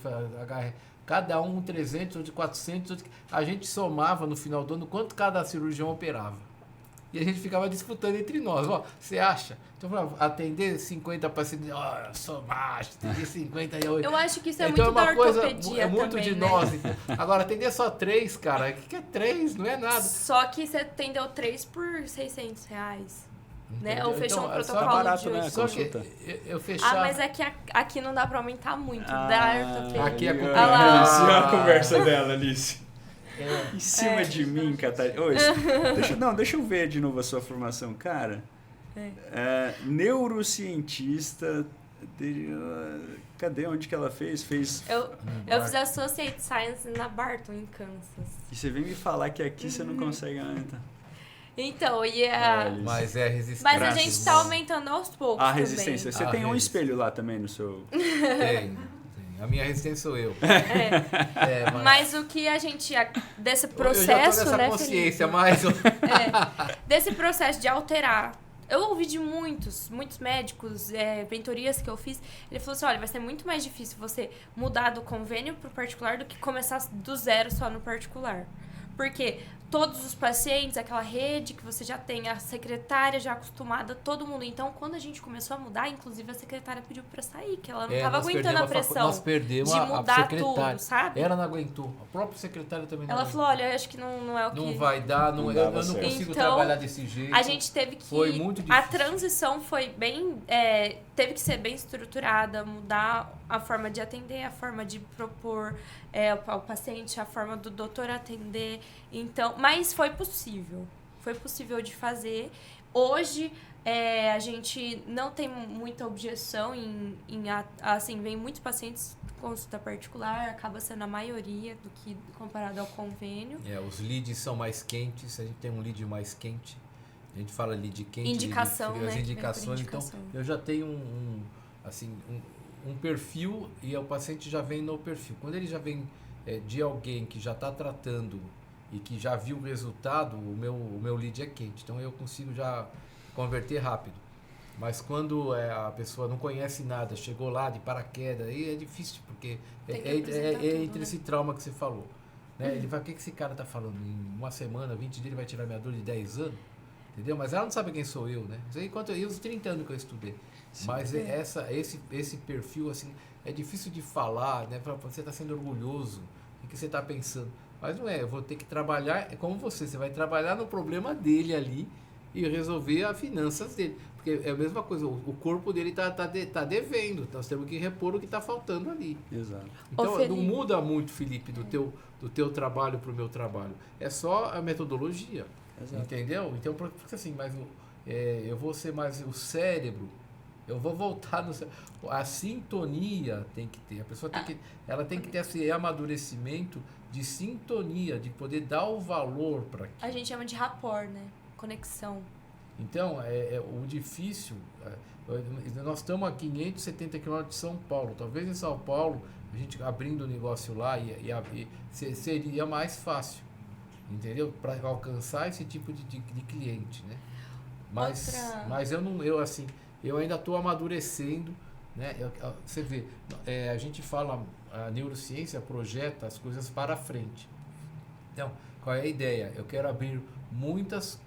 cada um 300, outro 400, a gente somava no final do ano quanto cada cirurgião operava. E a gente ficava disputando entre nós. Você acha? Então, eu falava, atender 50 pacientes, eu sou macho, atender 58. Eu acho que isso é então, muito da ortopedia é muito também, de né? nós. Então. Agora, atender só 3, cara, o que é 3? Não é nada. Só que você atendeu 3 por R$600. Né? Ou fechou um protocolo barato, de 8. né? Só que eu fechava... mas é que aqui não dá pra aumentar muito. Da ortopedia. Aqui é a conversa dela, Alice. Em cima de mim, Catarina. Deixa eu ver de novo a sua formação. Cara, neurocientista, Cadê? Onde que ela fez? Eu fiz Associate Science na Barton, em Kansas. E você vem me falar que aqui você não consegue aumentar. Então, Mas é resistência. Mas a gente tá aumentando aos poucos a resistência. também. Você tem um espelho lá também no seu... Tem. A minha resistência sou eu. Mas o que a gente... Desse processo, eu já tô nessa né, consciência, Felipe? Desse processo de alterar. Eu ouvi de muitos mentórias mentorias que eu fiz. Ele falou assim, olha, vai ser muito mais difícil você mudar do convênio pro particular do que começar do zero só no particular. Porque todos os pacientes, aquela rede que você já tem, a secretária já acostumada, todo mundo. Então, quando a gente começou a mudar, inclusive a secretária pediu pra sair, que ela não tava aguentando a pressão nós perdemos de mudar a secretária. tudo, sabe? Ela não aguentou. A própria secretária também não Ela aguentou. falou, olha, acho que não é o que... Não vai dar, eu não consigo trabalhar desse jeito. A gente teve que... Foi muito difícil. A transição foi bem... teve que ser bem estruturada, mudar a forma de atender, a forma de propor ao paciente, a forma do doutor atender. Então, mas foi possível. Foi possível de fazer. Hoje, a gente não tem muita objeção assim, vem muitos pacientes com consulta particular, acaba sendo a maioria do que comparado ao convênio. Os leads são mais quentes, a gente tem um lead mais quente. A gente fala lead quente, indicação, lead, né? As indicações. Então, eu já tenho um perfil e o paciente já vem no perfil. Quando ele já vem de alguém que já está tratando e que já viu o resultado, o meu lead é quente. Então, eu consigo já converter rápido. Mas quando a pessoa não conhece nada, chegou lá de paraquedas, aí é difícil, porque entre esse trauma que você falou. Né? Ele vai, o que esse cara está falando? Em uma semana, 20 dias, ele vai tirar minha dor de 10 anos? Entendeu? Mas ela não sabe quem sou eu, né? Isso aí, os 30 anos que eu estudei. Sim, mas esse perfil, assim, é difícil de falar, né? Você está sendo orgulhoso, o que você está pensando? Mas não é, eu vou ter que trabalhar, é como você vai trabalhar no problema dele ali e resolver as finanças dele. Porque é a mesma coisa, o corpo dele tá devendo, nós temos que repor o que está faltando ali. Exato. Então, não muda muito, Felipe, do teu trabalho para o meu trabalho. É só a metodologia. Exato. Entendeu? Então, porque assim, mas eu vou ser mais o cérebro, eu vou voltar no cérebro. A sintonia tem que ter, a pessoa tem que ter esse amadurecimento de sintonia, de poder dar o valor para aquilo. A gente chama de rapport, né? Conexão. Então, o difícil, nós estamos a 570 km de São Paulo, talvez em São Paulo, a gente abrindo o negócio lá seria mais fácil. Entendeu? Para alcançar esse tipo de cliente, né? Mas eu ainda estou amadurecendo, né? Você vê, a gente fala, a neurociência projeta as coisas para frente. Então, qual é a ideia? Eu quero abrir muitos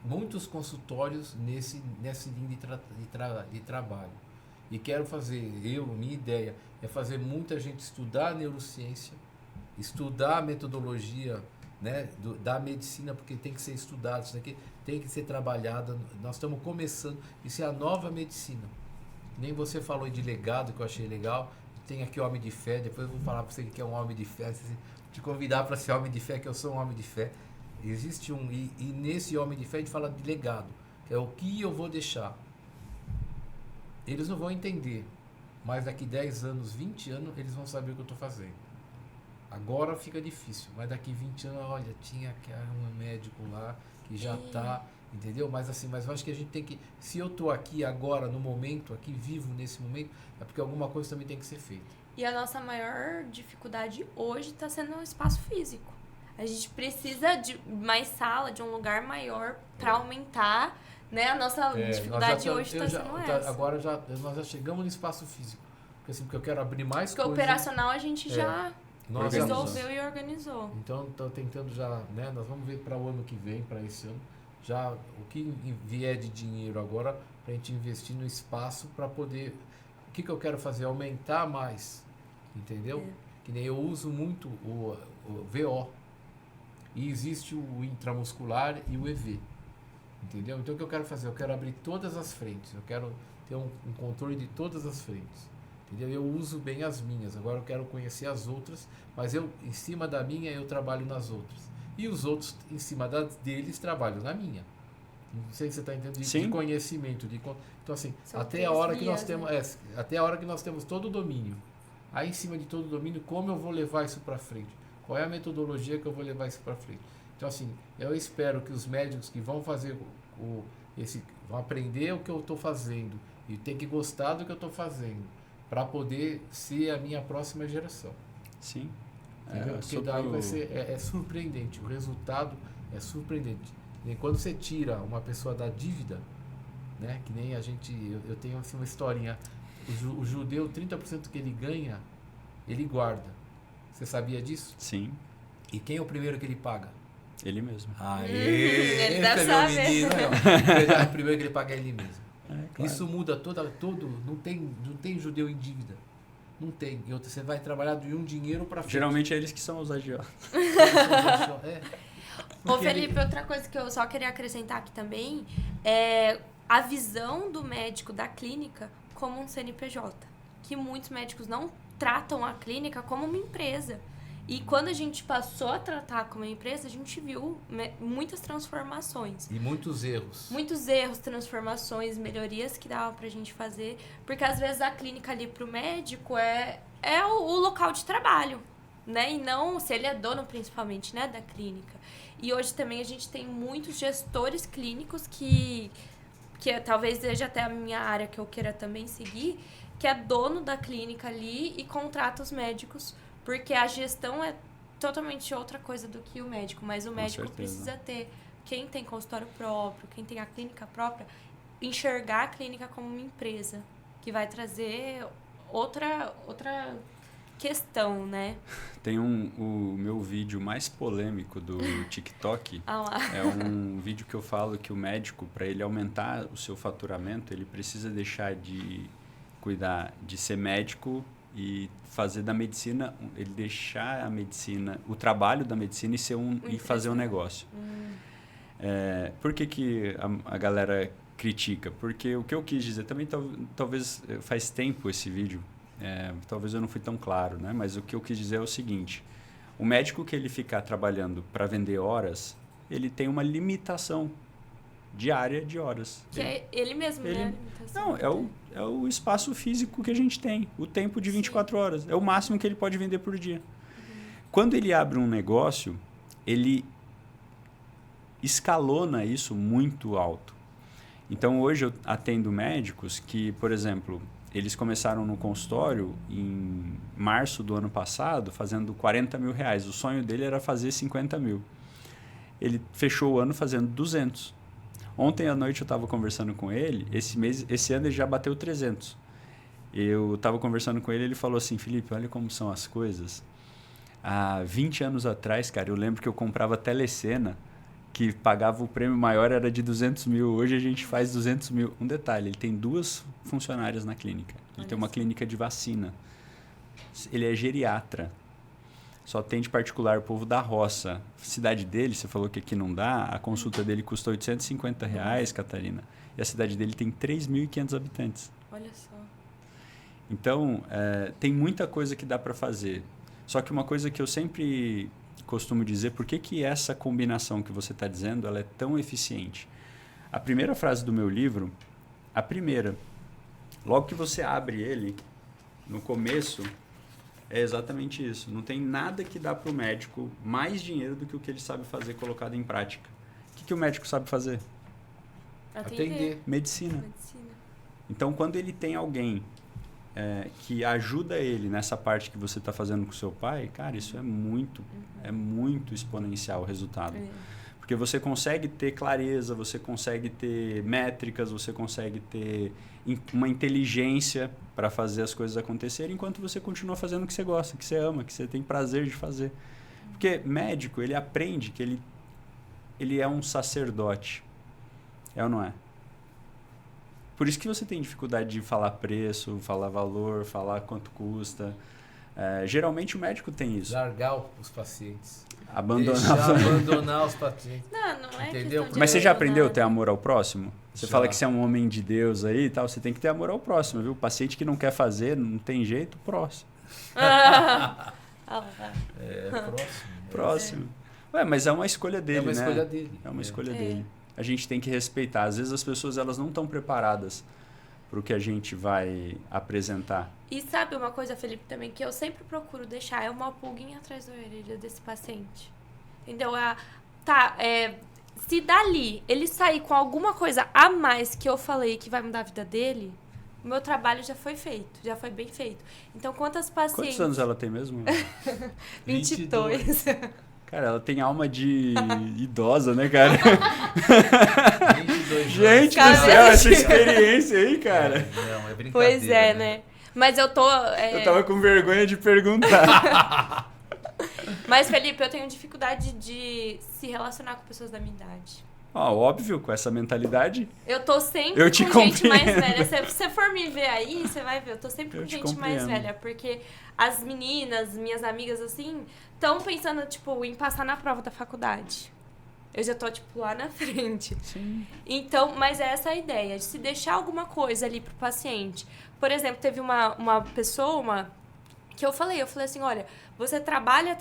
consultórios nessa linha de trabalho. E quero fazer, minha ideia é fazer muita gente estudar a neurociência, estudar a metodologia, né, da medicina, porque tem que ser estudado, isso daqui tem que ser trabalhado. Nós estamos começando, isso é a nova medicina. Nem você falou de legado, que eu achei legal. Tem aqui o homem de fé, depois eu vou falar para você que é um homem de fé, te convidar para ser homem de fé, que eu sou um homem de fé. Existe e nesse homem de fé a gente fala de legado, que é o que eu vou deixar. Eles não vão entender, mas daqui 10 anos, 20 anos, eles vão saber o que eu estou fazendo. Agora fica difícil, mas daqui 20 anos, olha, tinha um médico lá que já está, entendeu? Mas eu acho que a gente tem que, se eu estou aqui agora, no momento, aqui vivo nesse momento, é porque alguma coisa também tem que ser feita. E a nossa maior dificuldade hoje está sendo o espaço físico. A gente precisa de mais sala, de um lugar maior para aumentar, né? A nossa dificuldade hoje está sendo essa. Agora nós já chegamos no espaço físico, porque eu quero abrir mais coisas. Porque operacional a gente já... Nós resolveu e organizou. Então, estou tentando já, né? Nós vamos ver para o ano que vem, para esse ano, já o que vier de dinheiro agora, para a gente investir no espaço para poder... O que eu quero fazer? Aumentar mais, entendeu? Que nem eu uso muito o VO. E existe o intramuscular e o EV, entendeu? Então, o que eu quero fazer? Eu quero abrir todas as frentes, eu quero ter um controle de todas as frentes. Entendeu? Eu uso bem as minhas, agora eu quero conhecer as outras, mas em cima da minha eu trabalho nas outras. E os outros, em cima deles, trabalham na minha. Não sei se você está entendendo, Sim. de conhecimento. Então, assim, São até três a hora que vias, nós temos, até a hora que nós temos todo o domínio. Aí, em cima de todo o domínio, como eu vou levar isso para frente? Qual é a metodologia que eu vou levar isso para frente? Então, assim, eu espero que os médicos que vão fazer vão aprender o que eu estou fazendo e tem que gostar do que eu estou fazendo para poder ser a minha próxima geração. Sim. Porque daí vai ser surpreendente, o resultado é surpreendente. E quando você tira uma pessoa da dívida, né, que nem a gente, eu tenho assim uma historinha, o judeu, 30% que ele ganha, ele guarda. Você sabia disso? Sim. E quem é o primeiro que ele paga? Ele mesmo. Ele Esse deve é meu saber. menino. O primeiro que ele paga é ele mesmo. Claro. Isso muda não tem judeu em dívida. Não tem. E você vai trabalhar de um dinheiro para frente. Geralmente é eles que são os agiotas. Ô Felipe, outra coisa que eu só queria acrescentar aqui também é a visão do médico da clínica como um CNPJ. Que muitos médicos não tratam a clínica como uma empresa. E quando a gente passou a tratar como uma empresa, a gente viu muitas transformações. E muitos erros. Muitos erros, transformações, melhorias que dava pra gente fazer. Porque às vezes a clínica ali pro médico é o local de trabalho, né? E não, se ele é dono principalmente, né, da clínica. E hoje também a gente tem muitos gestores clínicos que talvez seja até a minha área que eu queira também seguir, que é dono da clínica ali e contrata os médicos, porque a gestão é totalmente outra coisa do que o médico, mas o médico precisa ter, quem tem consultório próprio, quem tem a clínica própria, enxergar a clínica como uma empresa, que vai trazer outra questão, né? Tem o meu vídeo mais polêmico do TikTok. É um vídeo que eu falo que o médico, para ele aumentar o seu faturamento, ele precisa deixar de cuidar de ser médico e fazer da medicina, ele deixar a medicina, o trabalho da medicina e fazer um negócio. Por que a galera critica? Porque o que eu quis dizer, também talvez faz tempo esse vídeo, talvez eu não fui tão claro, né? Mas o que eu quis dizer é o seguinte, o médico que ele ficar trabalhando para vender horas, ele tem uma limitação diária de horas. Que é ele mesmo, né? Não, é o espaço físico que a gente tem, o tempo de 24 horas. É o máximo que ele pode vender por dia. Quando ele abre um negócio, ele escalona isso muito alto. Então, hoje eu atendo médicos que, por exemplo, eles começaram no consultório em março do ano passado, fazendo R$40 mil. O sonho dele era fazer 50 mil. Ele fechou o ano fazendo 200. Ontem à noite eu estava conversando com ele, esse ano ele já bateu 300. Eu estava conversando com ele, ele falou assim, Felipe, olha como são as coisas. Há 20 anos atrás, cara, eu lembro que eu comprava telecena, que pagava o prêmio maior, era de 200 mil. Hoje a gente faz 200 mil. Um detalhe, ele tem 2 funcionárias na clínica. Ele tem uma clínica de vacina. Ele é geriatra. Só atende particular, o povo da roça. Cidade dele, você falou que aqui não dá, a consulta dele custa R$850, Catarina. E a cidade dele tem 3.500 habitantes. Olha só. Então, tem muita coisa que dá para fazer. Só que uma coisa que eu sempre costumo dizer, por que essa combinação que você está dizendo ela é tão eficiente? A primeira frase do meu livro, logo que você abre ele, no começo... É exatamente isso. Não tem nada que dá para o médico mais dinheiro do que o que ele sabe fazer colocado em prática. O que o médico sabe fazer? Atender. Medicina. Então, quando ele tem alguém que ajuda ele nessa parte que você está fazendo com o seu pai, cara, isso é muito exponencial o resultado. Porque você consegue ter clareza, você consegue ter métricas, você consegue ter uma inteligência para fazer as coisas acontecerem, enquanto você continua fazendo o que você gosta, que você ama, que você tem prazer de fazer. Porque médico, ele aprende que ele é um sacerdote. É ou não é? Por isso que você tem dificuldade de falar preço, falar valor, falar quanto custa. Geralmente o médico tem isso. Largar os pacientes. Abandonar os pacientes. Não é. Entendeu? Mas você já aprendeu a ter amor ao próximo? Você Já. fala que você é um homem de Deus aí e tal, você tem que ter amor ao próximo, viu? O paciente que não quer fazer, não tem jeito, próximo. Próximo. Próximo. Ué, mas é uma escolha dele, né? É uma escolha dele. É uma escolha dele. a gente tem que respeitar. Às vezes as pessoas elas não estão preparadas para o que a gente vai apresentar. E sabe uma coisa, Felipe, também, que eu sempre procuro deixar, é uma pulguinha atrás da orelha desse paciente. Entendeu? Se dali ele sair com alguma coisa a mais que eu falei que vai mudar a vida dele, o meu trabalho já foi feito, já foi bem feito. Então, quantas pacientes... Quantos anos ela tem mesmo? 22. Cara, ela tem alma de idosa, né, cara? 22 Gente do Cara, céu, essa experiência aí, cara. Não, é brincadeira. Pois é, né? Mas eu tô... Eu tava com vergonha de perguntar. Mas, Felipe, eu tenho dificuldade de se relacionar com pessoas da minha idade. Óbvio, com essa mentalidade. Eu tô sempre Eu te com gente mais compreendo. velha. Se você for me ver aí, você vai ver. Eu tô sempre Eu com te gente mais compreendo. velha. Porque as meninas, minhas amigas, assim, estão pensando, tipo, em passar na prova da faculdade. Eu já tô, tipo, lá na frente. Sim. Então, mas é essa a ideia, de se deixar alguma coisa ali pro paciente. Por exemplo, teve uma pessoa que eu falei assim, olha, você trabalha,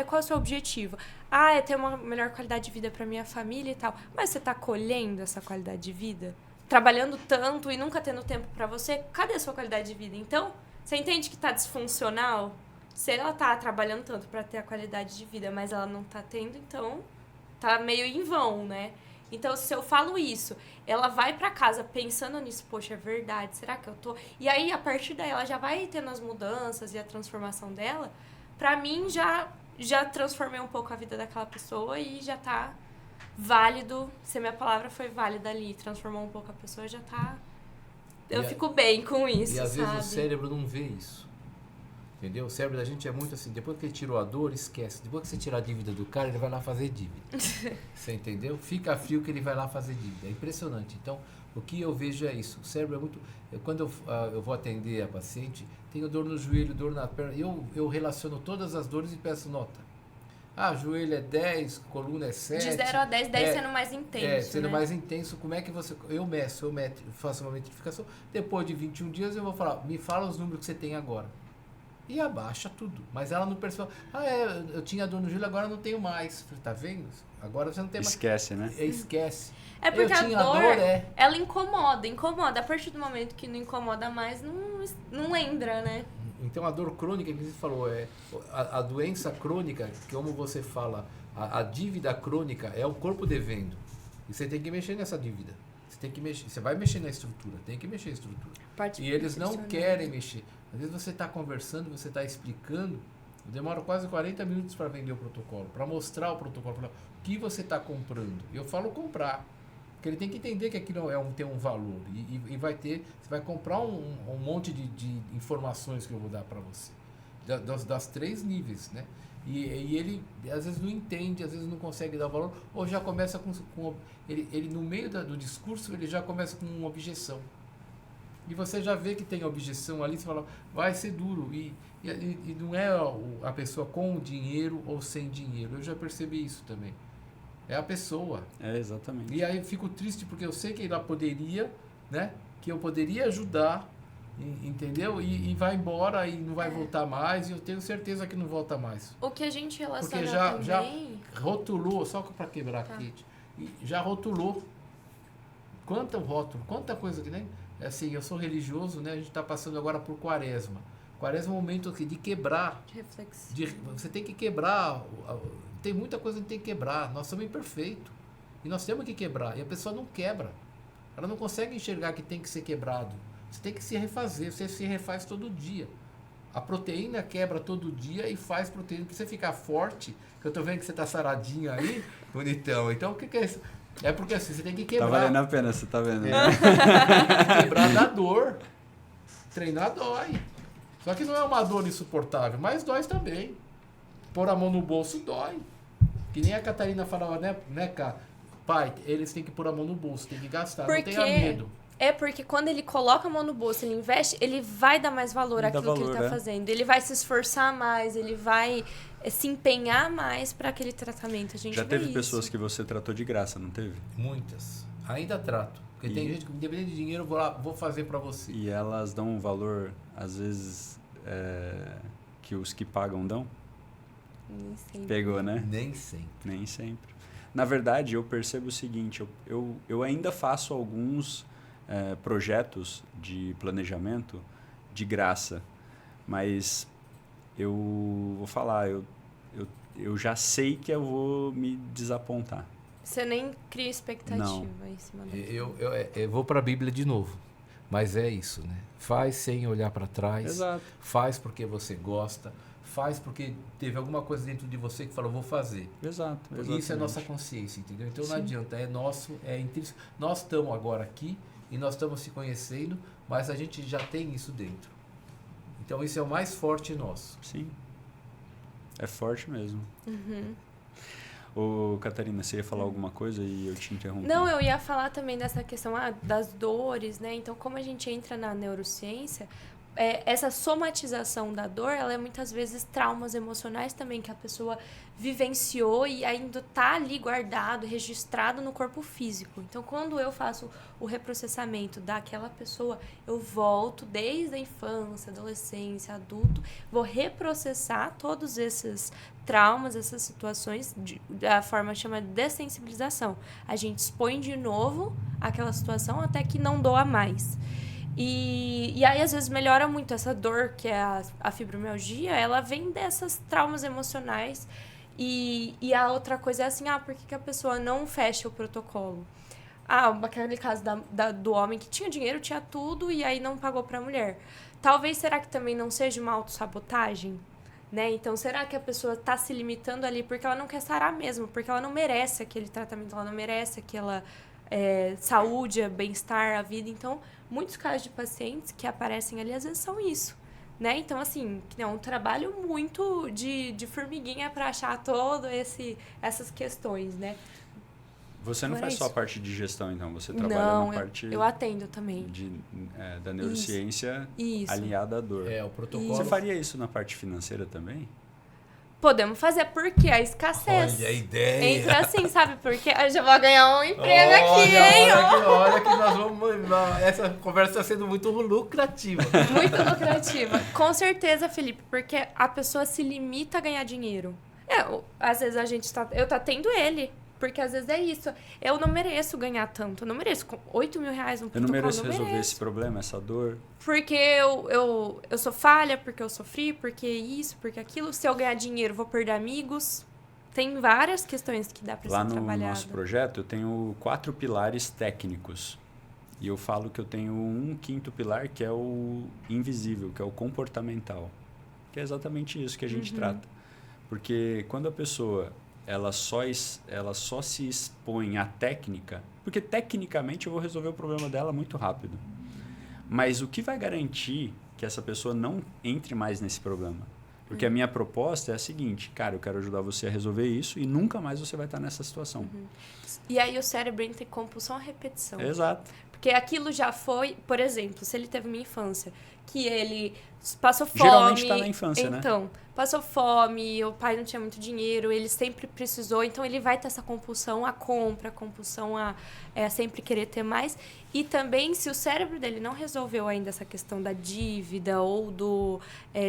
qual é o seu objetivo? É ter uma melhor qualidade de vida pra minha família e tal. Mas você tá colhendo essa qualidade de vida? Trabalhando tanto e nunca tendo tempo pra você, cadê a sua qualidade de vida? Então, você entende que tá disfuncional? Se ela tá trabalhando tanto pra ter a qualidade de vida, mas ela não tá tendo, então tá meio em vão, né? Então, se eu falo isso, ela vai pra casa pensando nisso, poxa, é verdade, será que eu tô... E aí, a partir daí, ela já vai tendo as mudanças e a transformação dela. Pra mim, já transformei um pouco a vida daquela pessoa e já tá válido. Se a minha palavra foi válida ali, transformou um pouco a pessoa, já tá... Eu fico bem com isso, E às sabe? vezes o cérebro não vê isso. Entendeu? O cérebro da gente é muito assim, depois que ele tirou a dor, esquece. Depois que você tirar a dívida do cara, ele vai lá fazer dívida. Você entendeu? Fica frio que ele vai lá fazer dívida. É impressionante. Então, o que eu vejo é isso. O cérebro é muito... Quando eu vou atender a paciente, tenho dor no joelho, dor na perna, eu relaciono todas as dores e peço nota. Joelho é 10, coluna é 7. De 0 a 10, 10 sendo mais intenso, sendo né? mais intenso, como é que você... Eu faço uma metrificação. Depois de 21 dias eu vou falar, me fala os números que você tem agora. E abaixa tudo. Mas ela não percebeu. Eu tinha dor no joelho, agora não tenho mais. Falei, tá vendo? Agora você não tem mais. Esquece, né? Esquece. É porque eu a tinha dor, dor, ela incomoda. A partir do momento que não incomoda mais, não lembra, né? Então a dor crônica que você falou, a doença crônica, que como você fala, a dívida crônica é o corpo devendo. E você tem que mexer nessa dívida. Você tem que mexer. Você vai mexer na estrutura, tem que mexer na estrutura. E eles não querem mexer. Às vezes você está conversando, você está explicando, demora quase 40 minutos para vender o protocolo, para mostrar o protocolo, para o que você está comprando. Eu falo comprar, porque ele tem que entender que aquilo tem um valor e você vai comprar um monte de informações que eu vou dar para você, das 3 níveis, né? E ele às vezes não entende, às vezes não consegue dar valor, ou já começa com ele no meio do discurso, ele já começa com uma objeção. E você já vê que tem objeção ali, você fala, vai ser duro. E não é a pessoa com dinheiro ou sem dinheiro. Eu já percebi isso também. É a pessoa. É, exatamente. E aí eu fico triste porque eu sei que ela poderia, né? Que eu poderia ajudar, entendeu? E vai embora e não vai voltar mais. E eu tenho certeza que não volta mais. O que a gente relaciona Porque já também... rotulou, só para quebrar aqui, já rotulou. Quanto rótulo, quanta coisa que nem... Assim, eu sou religioso, né? A gente está passando agora por quaresma. Quaresma é um momento de quebrar. De reflexão. Você tem que quebrar. Tem muita coisa que tem que quebrar. Nós somos imperfeitos. E nós temos que quebrar. E a pessoa não quebra. Ela não consegue enxergar que tem que ser quebrado. Você tem que se refazer. Você se refaz todo dia. A proteína quebra todo dia e faz proteína. Para você ficar forte, que eu tô vendo que você tá saradinho aí, bonitão. Então, o que é isso? É porque assim, você tem que quebrar. Tá valendo a pena, você tá vendo? Quebrar dá dor. Treinar dói. Só que não é uma dor insuportável, mas dói também. Pôr a mão no bolso dói. Que nem a Catarina falava, né, cara? Pai, eles têm que pôr a mão no bolso, tem que gastar, não tenha medo. É porque quando ele coloca a mão no bolso, ele investe, ele vai dar mais valor àquilo que ele tá fazendo. Ele vai se esforçar mais, ele vai se empenhar mais para aquele tratamento. A gente já teve isso. pessoas que você tratou de graça, não teve? Muitas. Ainda trato. Porque tem gente que, independente de dinheiro, eu vou fazer para você. E elas dão um valor, às vezes, que os que pagam dão? Nem sempre. Pegou, né? Nem sempre. Nem sempre. Na verdade, eu percebo o seguinte, eu ainda faço alguns projetos de planejamento de graça, mas eu vou falar, eu já sei que eu vou me desapontar. Você nem cria expectativa em cima do... Eu vou para a Bíblia de novo, mas é isso, né? Faz sem olhar para trás, Exato. Faz porque você gosta, faz porque teve alguma coisa dentro de você que falou, vou fazer. Exato. Isso é nossa consciência, entendeu? Então não Sim. adianta, é nosso, é intrínseco. Nós estamos agora aqui e nós estamos se conhecendo, mas a gente já tem isso dentro. Então isso é o mais forte nosso. Sim. É forte mesmo. Uhum. Ô, Catarina, você ia falar alguma coisa e eu te interrompi? Não, eu ia falar também dessa questão das dores, né? Então, como a gente entra na neurociência, essa somatização da dor, ela é muitas vezes traumas emocionais também que a pessoa vivenciou e ainda está ali guardado, registrado no corpo físico. Então, quando eu faço o reprocessamento daquela pessoa, eu volto desde a infância, adolescência, adulto, vou reprocessar todos esses traumas, essas situações, da forma chamada de dessensibilização. A gente expõe de novo aquela situação até que não doa mais. E aí, às vezes, melhora muito essa dor, que é a fibromialgia, ela vem dessas traumas emocionais. E a outra coisa é assim, por que a pessoa não fecha o protocolo? Aquele caso do homem que tinha dinheiro, tinha tudo, e aí não pagou para a mulher. Talvez, será que também não seja uma autossabotagem? Né? Então, será que a pessoa está se limitando ali porque ela não quer sarar mesmo? Porque ela não merece aquele tratamento, ela não merece aquela saúde, bem-estar, a vida. Então, muitos casos de pacientes que aparecem ali, às vezes, são isso. Né? Então, assim, é um trabalho muito de formiguinha para achar essas questões, né? Você não Agora faz só a parte de gestão, então? Você trabalha na parte... eu atendo também. Da neurociência Isso. alinhada à dor. O protocolo... Você faria isso na parte financeira também? Podemos fazer, porque a escassez. Olha a ideia. Entra assim, sabe? Porque eu já vou ganhar um emprego aqui, hein? Olha que nós vamos... Essa conversa está sendo muito lucrativa. Muito lucrativa. Com certeza, Felipe, porque a pessoa se limita a ganhar dinheiro. Às vezes eu tá tendo ele. Porque às vezes é isso. Eu não mereço ganhar tanto. Eu não mereço. Com 8 mil reais no protocolo, eu não mereço resolver esse problema, essa dor. Porque eu sou falha, porque eu sofri, porque isso, porque aquilo. Se eu ganhar dinheiro, vou perder amigos. Tem várias questões que dá para ser trabalhada. Lá no nosso projeto, eu tenho 4 pilares técnicos. E eu falo que eu tenho um 5º pilar, que é o invisível, que é o comportamental. Que é exatamente isso que a gente trata. Porque quando a pessoa... ela só se expõe à técnica, porque tecnicamente eu vou resolver o problema dela muito rápido. Mas o que vai garantir que essa pessoa não entre mais nesse problema? Porque a minha proposta é a seguinte, cara, eu quero ajudar você a resolver isso e nunca mais você vai estar nessa situação. E aí o cérebro entra em compulsão à repetição. Exato. Porque aquilo já foi, por exemplo, se ele teve uma infância, que ele passou fome... Geralmente está na infância, né? Então, passou fome, o pai não tinha muito dinheiro, ele sempre precisou, então ele vai ter essa compulsão à compra, compulsão a sempre querer ter mais. E também, se o cérebro dele não resolveu ainda essa questão da dívida ou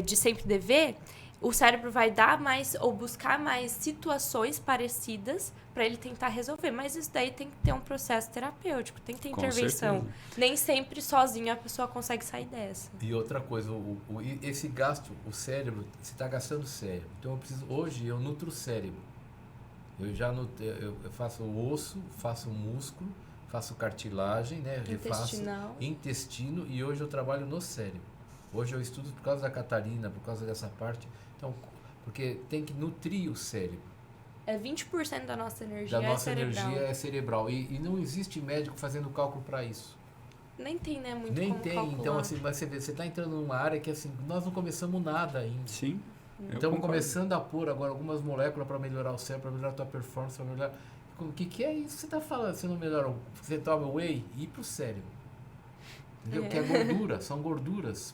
de sempre dever, o cérebro vai dar mais ou buscar mais situações parecidas para ele tentar resolver. Mas isso daí tem que ter um processo terapêutico, tem que ter intervenção. Nem sempre sozinho a pessoa consegue sair dessa. E outra coisa, esse gasto, o cérebro, você está gastando o cérebro. Então hoje eu nutro o cérebro. Eu faço o osso, faço o músculo, faço cartilagem, né? Refaço intestino e hoje eu trabalho no cérebro. Hoje eu estudo por causa da Catarina, por causa dessa parte. Então, porque tem que nutrir o cérebro. 20% da nossa energia energia é cerebral. E não existe médico fazendo cálculo para isso. Nem tem, né? Muito Nem como tem. calcular. Então, assim, você está entrando numa área que assim, nós não começamos nada ainda. Sim. Estamos começando a pôr agora algumas moléculas para melhorar o cérebro, para melhorar a tua performance, para melhorar... O que é isso que você está falando? Você não melhora? Você toma whey e ir para o cérebro. Entendeu? Que é gordura, são gorduras.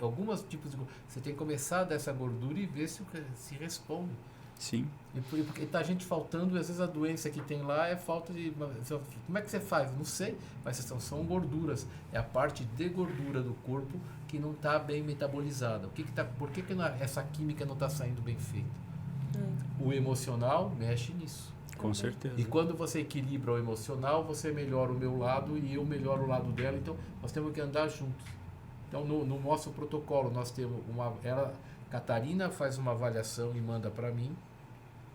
Alguns tipos de gordura. Você tem que começar dessa gordura e ver se responde. Sim. Porque tá gente faltando, e às vezes a doença que tem lá é falta de... Como é que você faz? Não sei, mas são gorduras. É a parte de gordura do corpo que não está bem metabolizada. Por que essa química não está saindo bem feita? O emocional mexe nisso. Com certeza. E quando você equilibra o emocional, você melhora o meu lado e eu melhoro o lado dela. Então, nós temos que andar juntos. Então, no nosso protocolo, nós temos Catarina faz uma avaliação e manda para mim.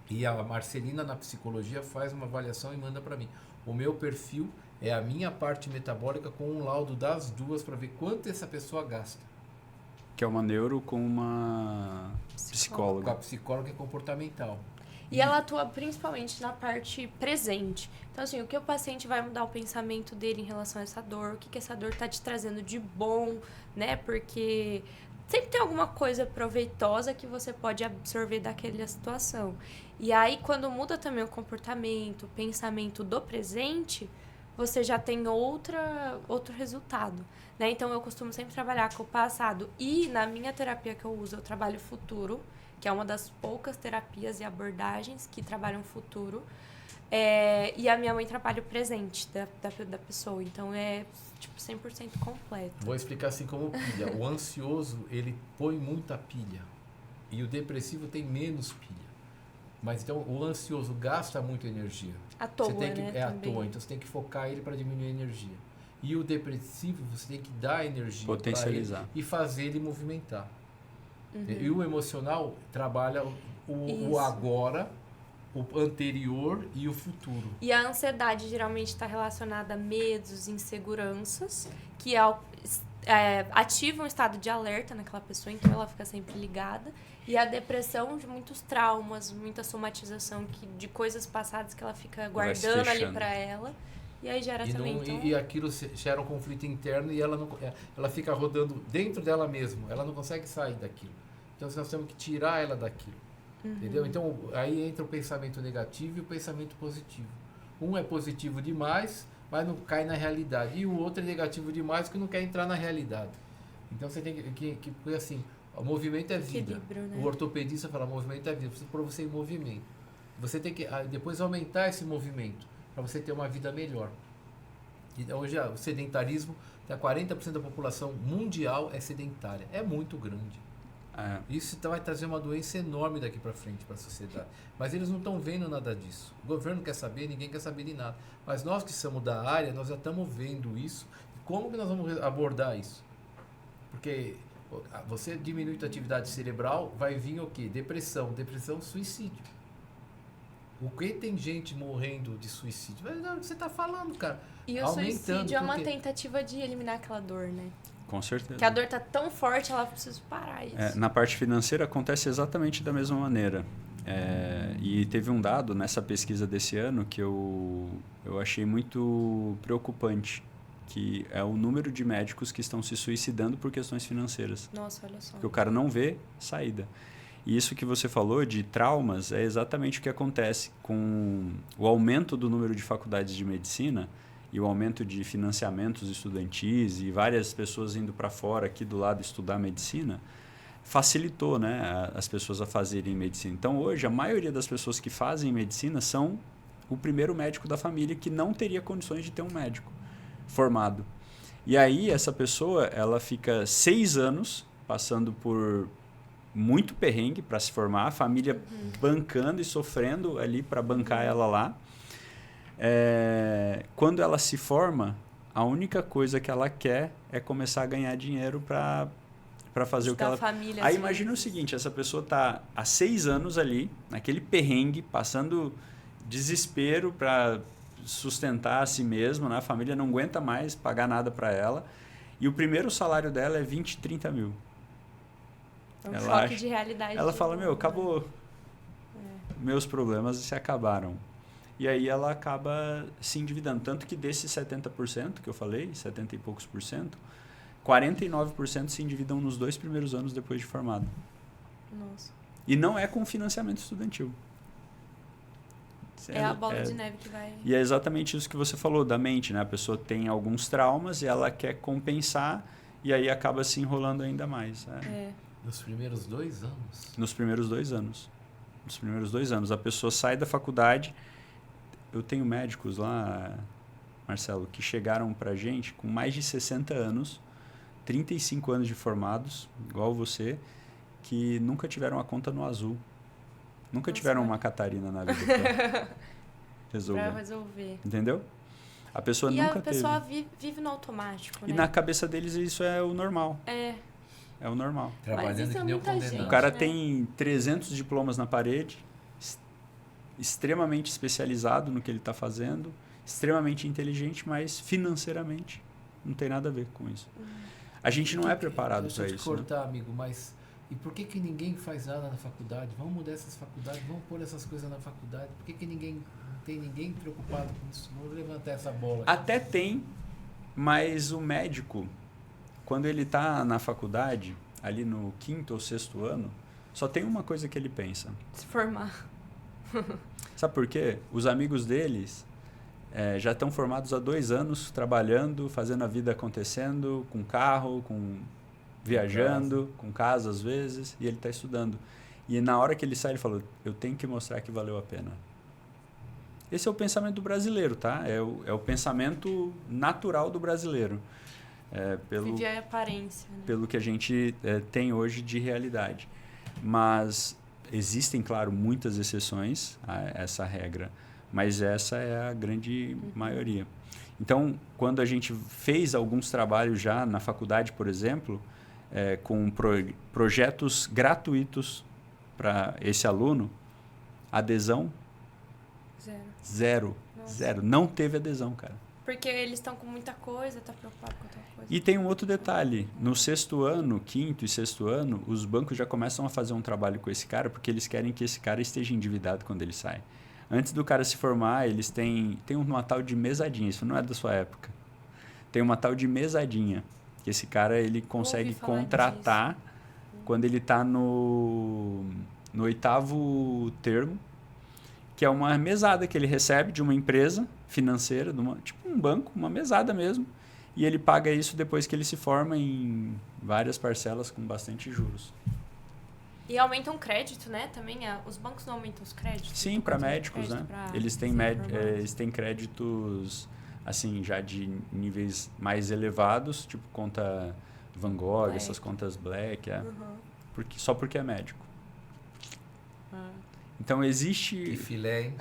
E a Marcelina, na psicologia, faz uma avaliação e manda para mim. O meu perfil é a minha parte metabólica com um laudo das duas para ver quanto essa pessoa gasta. Que é uma neuro com uma psicóloga. Com a psicóloga comportamental. E ela atua principalmente na parte presente. Então, assim, o que o paciente vai mudar o pensamento dele em relação a essa dor, o que essa dor está te trazendo de bom, né? Porque sempre tem alguma coisa proveitosa que você pode absorver daquela situação. E aí, quando muda também o comportamento, o pensamento do presente, você já tem outro resultado, né? Então, eu costumo sempre trabalhar com o passado. E na minha terapia que eu uso, eu trabalho o futuro, que é uma das poucas terapias e abordagens que trabalham o futuro. E a minha mãe trabalha o presente da pessoa. Então, é tipo 100% completo. Vou explicar assim como pilha. O ansioso, ele põe muita pilha. E o depressivo tem menos pilha. Mas então, o ansioso gasta muita energia. À toa, você tem que, né? à toa. Então, você tem que focar ele para diminuir a energia. E o depressivo, você tem que dar energia potencializar ele e fazer ele movimentar. Uhum. E o emocional trabalha o agora, o anterior e o futuro. E a ansiedade geralmente está relacionada a medos, inseguranças, que ativam um estado de alerta naquela pessoa, então ela fica sempre ligada. E a depressão de muitos traumas, muita somatização de coisas passadas que ela fica guardando ali para ela. E aí gera também... E aquilo gera um conflito interno e ela fica rodando dentro dela mesma. Ela não consegue sair daquilo. Então nós temos que tirar ela daquilo. Uhum. Entendeu? Então aí entra o pensamento negativo e o pensamento positivo. Um é positivo demais, mas não cai na realidade. E o outro é negativo demais, que não quer entrar na realidade. Então você tem que assim, o movimento é vida. Equilíbrio, né? O ortopedista fala, movimento é vida. Precisa pôr você em movimento. Você tem que depois aumentar esse movimento para você ter uma vida melhor. E hoje o sedentarismo, 40% da população mundial é sedentária. É muito grande. Isso vai trazer uma doença enorme daqui para frente para a sociedade. Mas eles não estão vendo nada disso. O governo quer saber, ninguém quer saber de nada. Mas nós que somos da área, nós já estamos vendo isso. Como que nós vamos abordar isso? Porque você diminui a atividade cerebral, vai vir o quê? Depressão, suicídio. O que tem gente morrendo de suicídio? Você está falando, cara. E o suicídio é uma tentativa de eliminar aquela dor, né? Com certeza. Porque a dor tá tão forte, ela precisa parar isso. Na parte financeira acontece exatamente da mesma maneira. E teve um dado nessa pesquisa desse ano que eu achei muito preocupante, que é o número de médicos que estão se suicidando por questões financeiras. Nossa, olha só. Porque o cara não vê saída. E isso que você falou de traumas é exatamente o que acontece com o aumento do número de faculdades de medicina e o aumento de financiamentos estudantis e várias pessoas indo para fora aqui do lado estudar medicina, facilitou, né, as pessoas a fazerem medicina. Então, hoje, a maioria das pessoas que fazem medicina são o primeiro médico da família que não teria condições de ter um médico formado. E aí, essa pessoa, ela fica 6 anos passando por muito perrengue para se formar, a família bancando e sofrendo ali para bancar ela lá. Quando ela se forma, a única coisa que ela quer é começar a ganhar dinheiro para fazer o que ela... Família, Aí imagina o seguinte, essa pessoa está há 6 anos ali, naquele perrengue, passando desespero para sustentar a si mesma, né? A família não aguenta mais pagar nada para ela, e o primeiro salário dela é 20, 30 mil. É um choque de realidade. Ela fala, acabou. Meus problemas se acabaram. E aí ela acaba se endividando. Tanto que desses 70% que eu falei, 70 e poucos por cento, 49% se endividam nos 2 primeiros anos depois de formado. Nossa. E não é com financiamento estudantil. É a bola de neve que vai... E é exatamente isso que você falou da mente, né? A pessoa tem alguns traumas e ela quer compensar e aí acaba se enrolando ainda mais. Nos primeiros 2 anos? Nos primeiros 2 anos. Nos primeiros 2 anos. A pessoa sai da faculdade. Eu tenho médicos lá, Marcelo, que chegaram pra gente com mais de 60 anos, 35 anos de formados, igual você, que nunca tiveram a conta no azul. Nunca tiveram uma Catarina na vida. resolver. Pra resolver. Entendeu? A pessoa E nunca a pessoa teve. vive no automático, E né? na cabeça deles isso é o normal. É. É o normal. Trabalhando isso que é nem o muita condenado. gente. O cara né? tem 300 diplomas na parede, extremamente especializado no que ele está fazendo, extremamente inteligente, mas financeiramente não tem nada a ver com isso. A gente não é preparado para Deixa eu te isso. Né? cortar, amigo, mas e por que ninguém faz nada na faculdade? Vamos mudar essas faculdades, vamos pôr essas coisas na faculdade. Por que ninguém não tem ninguém preocupado com isso? Vamos levantar essa bola. Até tem, mas o médico, quando ele está na faculdade, ali no 5º ou 6º ano, só tem uma coisa que ele pensa. Se formar. Sabe por quê? Os amigos deles já estão formados há 2 anos, trabalhando, fazendo a vida acontecendo, com carro, viajando, com casa às vezes, e ele está estudando. E na hora que ele sai, ele falou, eu tenho que mostrar que valeu a pena. Esse é o pensamento do brasileiro, tá? É o pensamento natural do brasileiro. Vive a aparência. Né? Pelo que a gente tem hoje de realidade. Mas existem, claro, muitas exceções a essa regra, mas essa é a grande maioria. Então, quando a gente fez alguns trabalhos já na faculdade, por exemplo, com projetos gratuitos para esse aluno, adesão? Zero. Não teve adesão, cara. Porque eles estão com muita coisa, tá preocupado com outra coisa. E tem um outro detalhe. No 6º ano, 5º e 6º ano, os bancos já começam a fazer um trabalho com esse cara porque eles querem que esse cara esteja endividado quando ele sai. Antes do cara se formar, eles têm uma tal de mesadinha. Isso não é da sua época. Tem uma tal de mesadinha. Que esse cara ele consegue contratar quando ele está no 8º termo, que é uma mesada que ele recebe de uma empresa financeira, tipo um banco, uma mesada mesmo, e ele paga isso depois que ele se forma em várias parcelas com bastante juros. E aumentam o crédito, né? Também os bancos não aumentam os créditos? Sim, para médicos, né? Eles têm créditos assim já de níveis mais elevados, tipo conta Van Gogh, Black. Essas contas Black, só porque é médico. Então existe... Que filé, hein?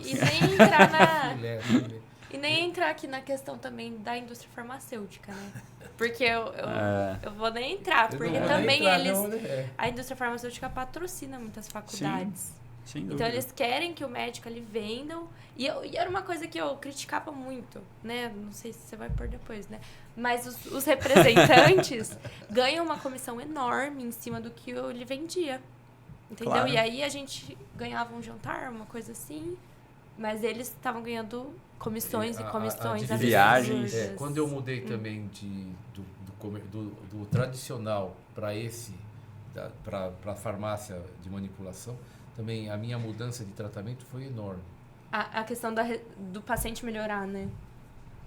E nem entrar na... E nem entrar aqui na questão também da indústria farmacêutica, né? Porque eu vou nem entrar, porque também a indústria farmacêutica patrocina muitas faculdades. Sim, sem então dúvida. eles querem que o médico ali vendam. E era uma coisa que eu criticava muito, né? Não sei se você vai pôr depois, né? Mas os representantes ganham uma comissão enorme em cima do que ele vendia. Entendeu? Claro. E aí a gente ganhava um jantar, uma coisa assim, mas eles estavam ganhando comissões e comissões. De viagens. Quando eu mudei também do tradicional para para a farmácia de manipulação, também a minha mudança de tratamento foi enorme. A questão do paciente melhorar, né?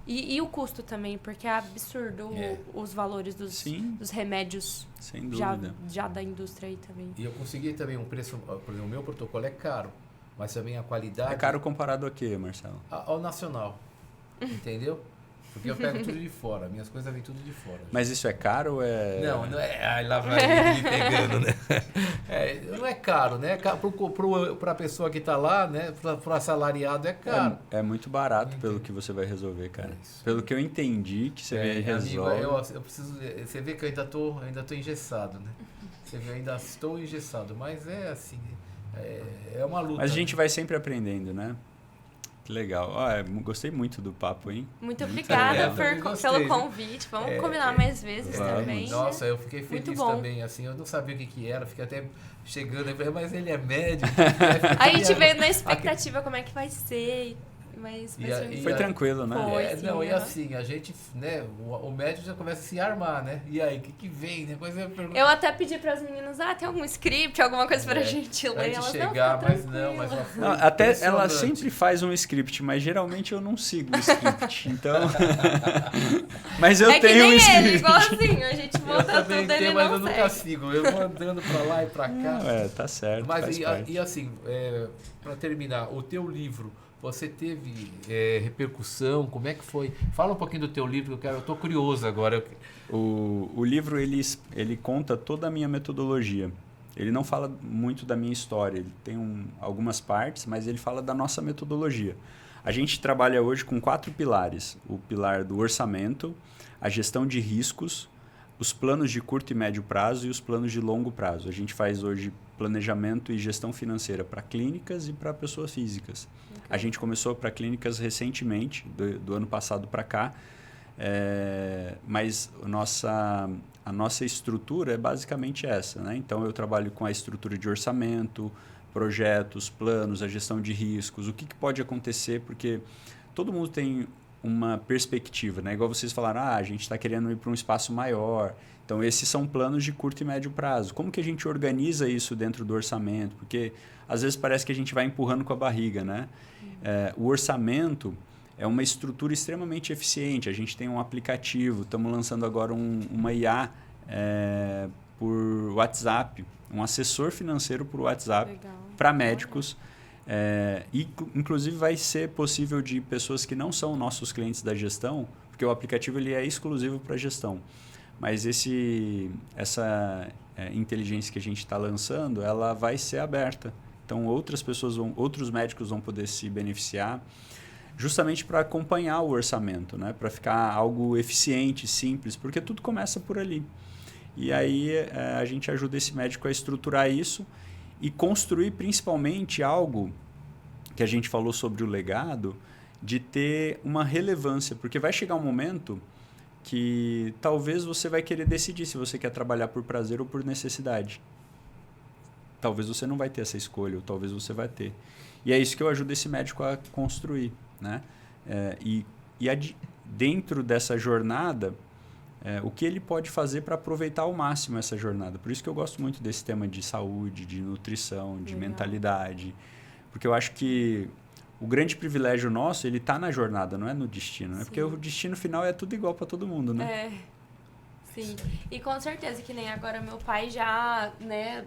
E o custo também, porque é absurdo os valores dos remédios. Sem dúvida. Já da indústria aí também. E eu consegui também um preço, por exemplo, o meu protocolo é caro, mas também a qualidade... É caro comparado a quê, Marcelo? Ao nacional, entendeu? Porque eu pego tudo de fora, minhas coisas vêm tudo de fora. Mas isso é caro ou é... Não é... Ai, lá vai ele me pegando, né? Não é caro, né? Para a pessoa que está lá, né? Para o assalariado é caro. É muito barato pelo que você vai resolver, cara. Pelo que eu entendi que você resolve... Amigo, eu preciso... Você vê que eu ainda tô engessado, né? Você vê, eu ainda estou engessado, mas é assim... É uma luta. Mas a gente vai sempre aprendendo, né? Que legal. Gostei muito do papo, hein? Muito obrigada pelo convite. Vamos combinar mais vezes também. Nossa, eu fiquei feliz também. Assim, eu não sabia o que era. Fiquei até chegando e falei, mas ele é médico. A gente veio na expectativa como é que vai ser. Mas foi tranquilo, né? E assim, a gente, né? O médico já começa a se armar, né? E aí, o que vem? Depois eu até pedi para as meninas, tem algum script, alguma coisa pra gente ler. Elas chegar, até ela sempre faz um script, mas geralmente eu não sigo o script, então... mas eu tenho um script. Ele, igualzinho, a gente volta tudo, ele não mas eu nunca sigo, eu vou andando pra lá e pra cá. Tá certo, mas e assim, pra terminar, o teu livro... Você teve repercussão? Como é que foi? Fala um pouquinho do teu livro, eu tô curioso agora. O livro, ele conta toda a minha metodologia. ele não fala muito da minha história, ele tem algumas partes, mas ele fala da nossa metodologia. A gente trabalha hoje com 4 pilares. O pilar do orçamento, a gestão de riscos, os planos de curto e médio prazo e os planos de longo prazo. A gente faz hoje planejamento e gestão financeira para clínicas e para pessoas físicas. Okay. A gente começou para clínicas recentemente, do ano passado para cá, mas a nossa estrutura é basicamente essa, né? Então, eu trabalho com a estrutura de orçamento, projetos, planos, a gestão de riscos, o que pode acontecer, porque todo mundo tem uma perspectiva, né? Igual vocês falaram, a gente está querendo ir para um espaço maior. Então, esses são planos de curto e médio prazo. Como que a gente organiza isso dentro do orçamento? Porque, às vezes, parece que a gente vai empurrando com a barriga, né? O orçamento é uma estrutura extremamente eficiente. A gente tem um aplicativo, estamos lançando agora uma IA por WhatsApp, um assessor financeiro por WhatsApp para médicos. Inclusive vai ser possível de pessoas que não são nossos clientes da gestão, porque o aplicativo ele é exclusivo para gestão. Mas essa inteligência que a gente está lançando, ela vai ser aberta. Então outros médicos vão poder se beneficiar, justamente para acompanhar o orçamento, né? Para ficar algo eficiente, simples, porque tudo começa por ali. E aí a gente ajuda esse médico a estruturar isso e construir principalmente algo que a gente falou sobre o legado, de ter uma relevância, porque vai chegar um momento que talvez você vai querer decidir se você quer trabalhar por prazer ou por necessidade. Talvez você não vai ter essa escolha, ou talvez você vai ter. E é isso que eu ajudo esse médico a construir, né? Dentro dessa jornada, o que ele pode fazer para aproveitar ao máximo essa jornada. Por isso que eu gosto muito desse tema de saúde, de nutrição, de mentalidade. Porque eu acho que o grande privilégio nosso, ele está na jornada, não é no destino. Né? Porque o destino final é tudo igual para todo mundo, né? Sim. E com certeza que nem agora meu pai já, né,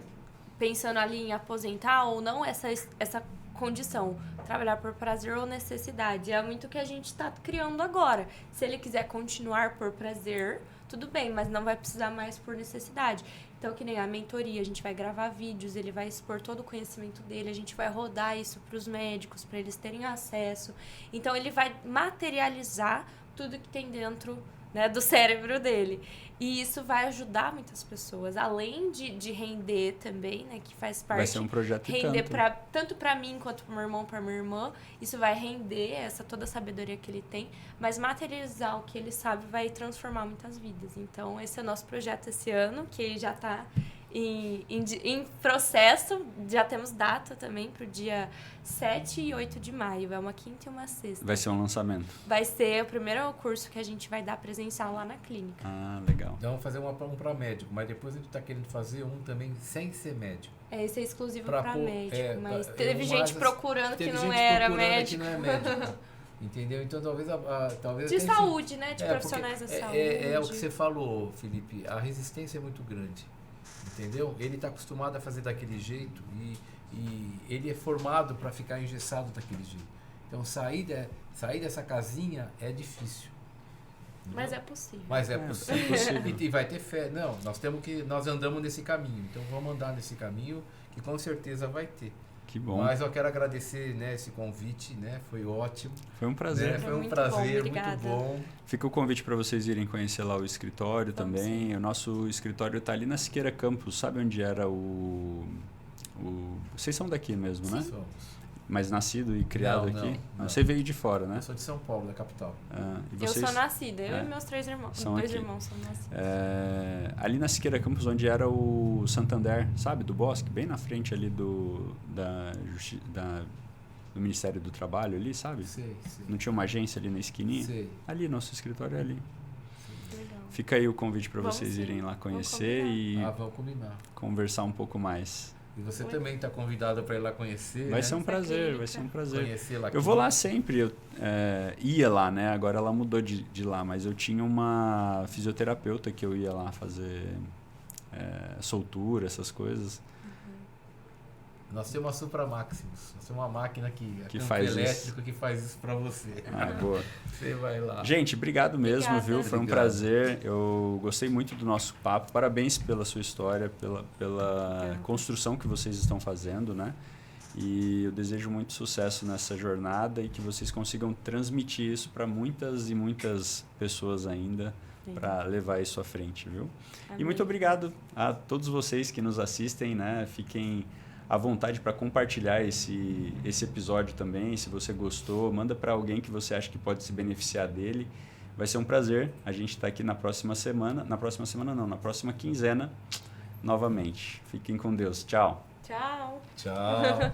pensando ali em aposentar ou não, essa condição, trabalhar por prazer ou necessidade. É muito o que a gente está criando agora. Se ele quiser continuar por prazer, tudo bem, mas não vai precisar mais por necessidade. Então, que nem a mentoria, a gente vai gravar vídeos, ele vai expor todo o conhecimento dele, a gente vai rodar isso para os médicos, para eles terem acesso. Então, ele vai materializar tudo que tem dentro, né, do cérebro dele. E isso vai ajudar muitas pessoas, além de render também, né, que faz parte. Vai ser um projeto render tanto para mim quanto para o meu irmão, para minha irmã. Isso vai render toda a sabedoria que ele tem, mas materializar o que ele sabe vai transformar muitas vidas. Então, esse é o nosso projeto esse ano, que já está em processo. Já temos data também para o dia 7 e 8 de maio. É uma quinta e uma sexta. Vai ser um lançamento? Vai ser o primeiro curso que a gente vai dar presencial lá na clínica. Ah, legal. Então, vamos fazer um para médico, mas depois a gente está querendo fazer um também sem ser médico. Esse é exclusivo para médico, mas teve gente procurando que não era médico. Que não é médico. Entendeu? Então, talvez de saúde, né? De profissionais da saúde. É o que você falou, Felipe. A resistência é muito grande. Entendeu? Ele está acostumado a fazer daquele jeito e ele é formado para ficar engessado daquele jeito. Então, sair dessa casinha é difícil. Mas é possível. Mas é possível. E vai ter fé. Não, nós andamos nesse caminho. Então, vamos andar nesse caminho que com certeza vai ter. Que bom. Mas eu quero agradecer, né, esse convite, né? Foi ótimo. Foi um prazer. Né? Foi um prazer, muito bom. Fica o convite para vocês irem conhecer lá o escritório também. Sim. O nosso escritório está ali na Siqueira Campos. Sabe onde era Vocês são daqui mesmo, Sim. né? Somos. Mas nascido e criado aqui? Não. Você veio de fora, né? Eu sou de São Paulo, da capital. E vocês? Eu sou nascida, eu e meus 3 irmãos. Dois irmãos são nascidos. Ali na Siqueira Campos, onde era o Santander, sabe? Do Bosque, bem na frente ali do Ministério do Trabalho ali, sabe? Sei. Não tinha uma agência ali na esquininha? Sei. Ali, nosso escritório é ali. Legal. Fica aí o convite para vocês irem lá conhecer e vamos combinar. Conversar um pouco mais. E você também está convidado para ir lá conhecer. Vai ser um prazer, vai ser um prazer. Conhecer lá. Eu vou lá sempre, eu ia lá, né? Agora ela mudou de lá, mas eu tinha uma fisioterapeuta que eu ia lá fazer soltura, essas coisas. Nós temos uma Supra Maximus. Nós temos uma máquina que faz elétrico que faz isso para você. Boa. Você vai lá. Gente, obrigado mesmo, Obrigada. viu? Foi um prazer. Eu gostei muito do nosso papo. Parabéns pela sua história, pela construção que vocês estão fazendo, né? E eu desejo muito sucesso nessa jornada e que vocês consigam transmitir isso para muitas e muitas pessoas ainda, para levar isso à frente, viu? Amém. E muito obrigado a todos vocês que nos assistem, né? Fiquem à vontade para compartilhar esse episódio também. Se você gostou, manda para alguém que você acha que pode se beneficiar dele. Vai ser um prazer. A gente está aqui na próxima semana. Na próxima quinzena, novamente. Fiquem com Deus. Tchau. Tchau. Tchau.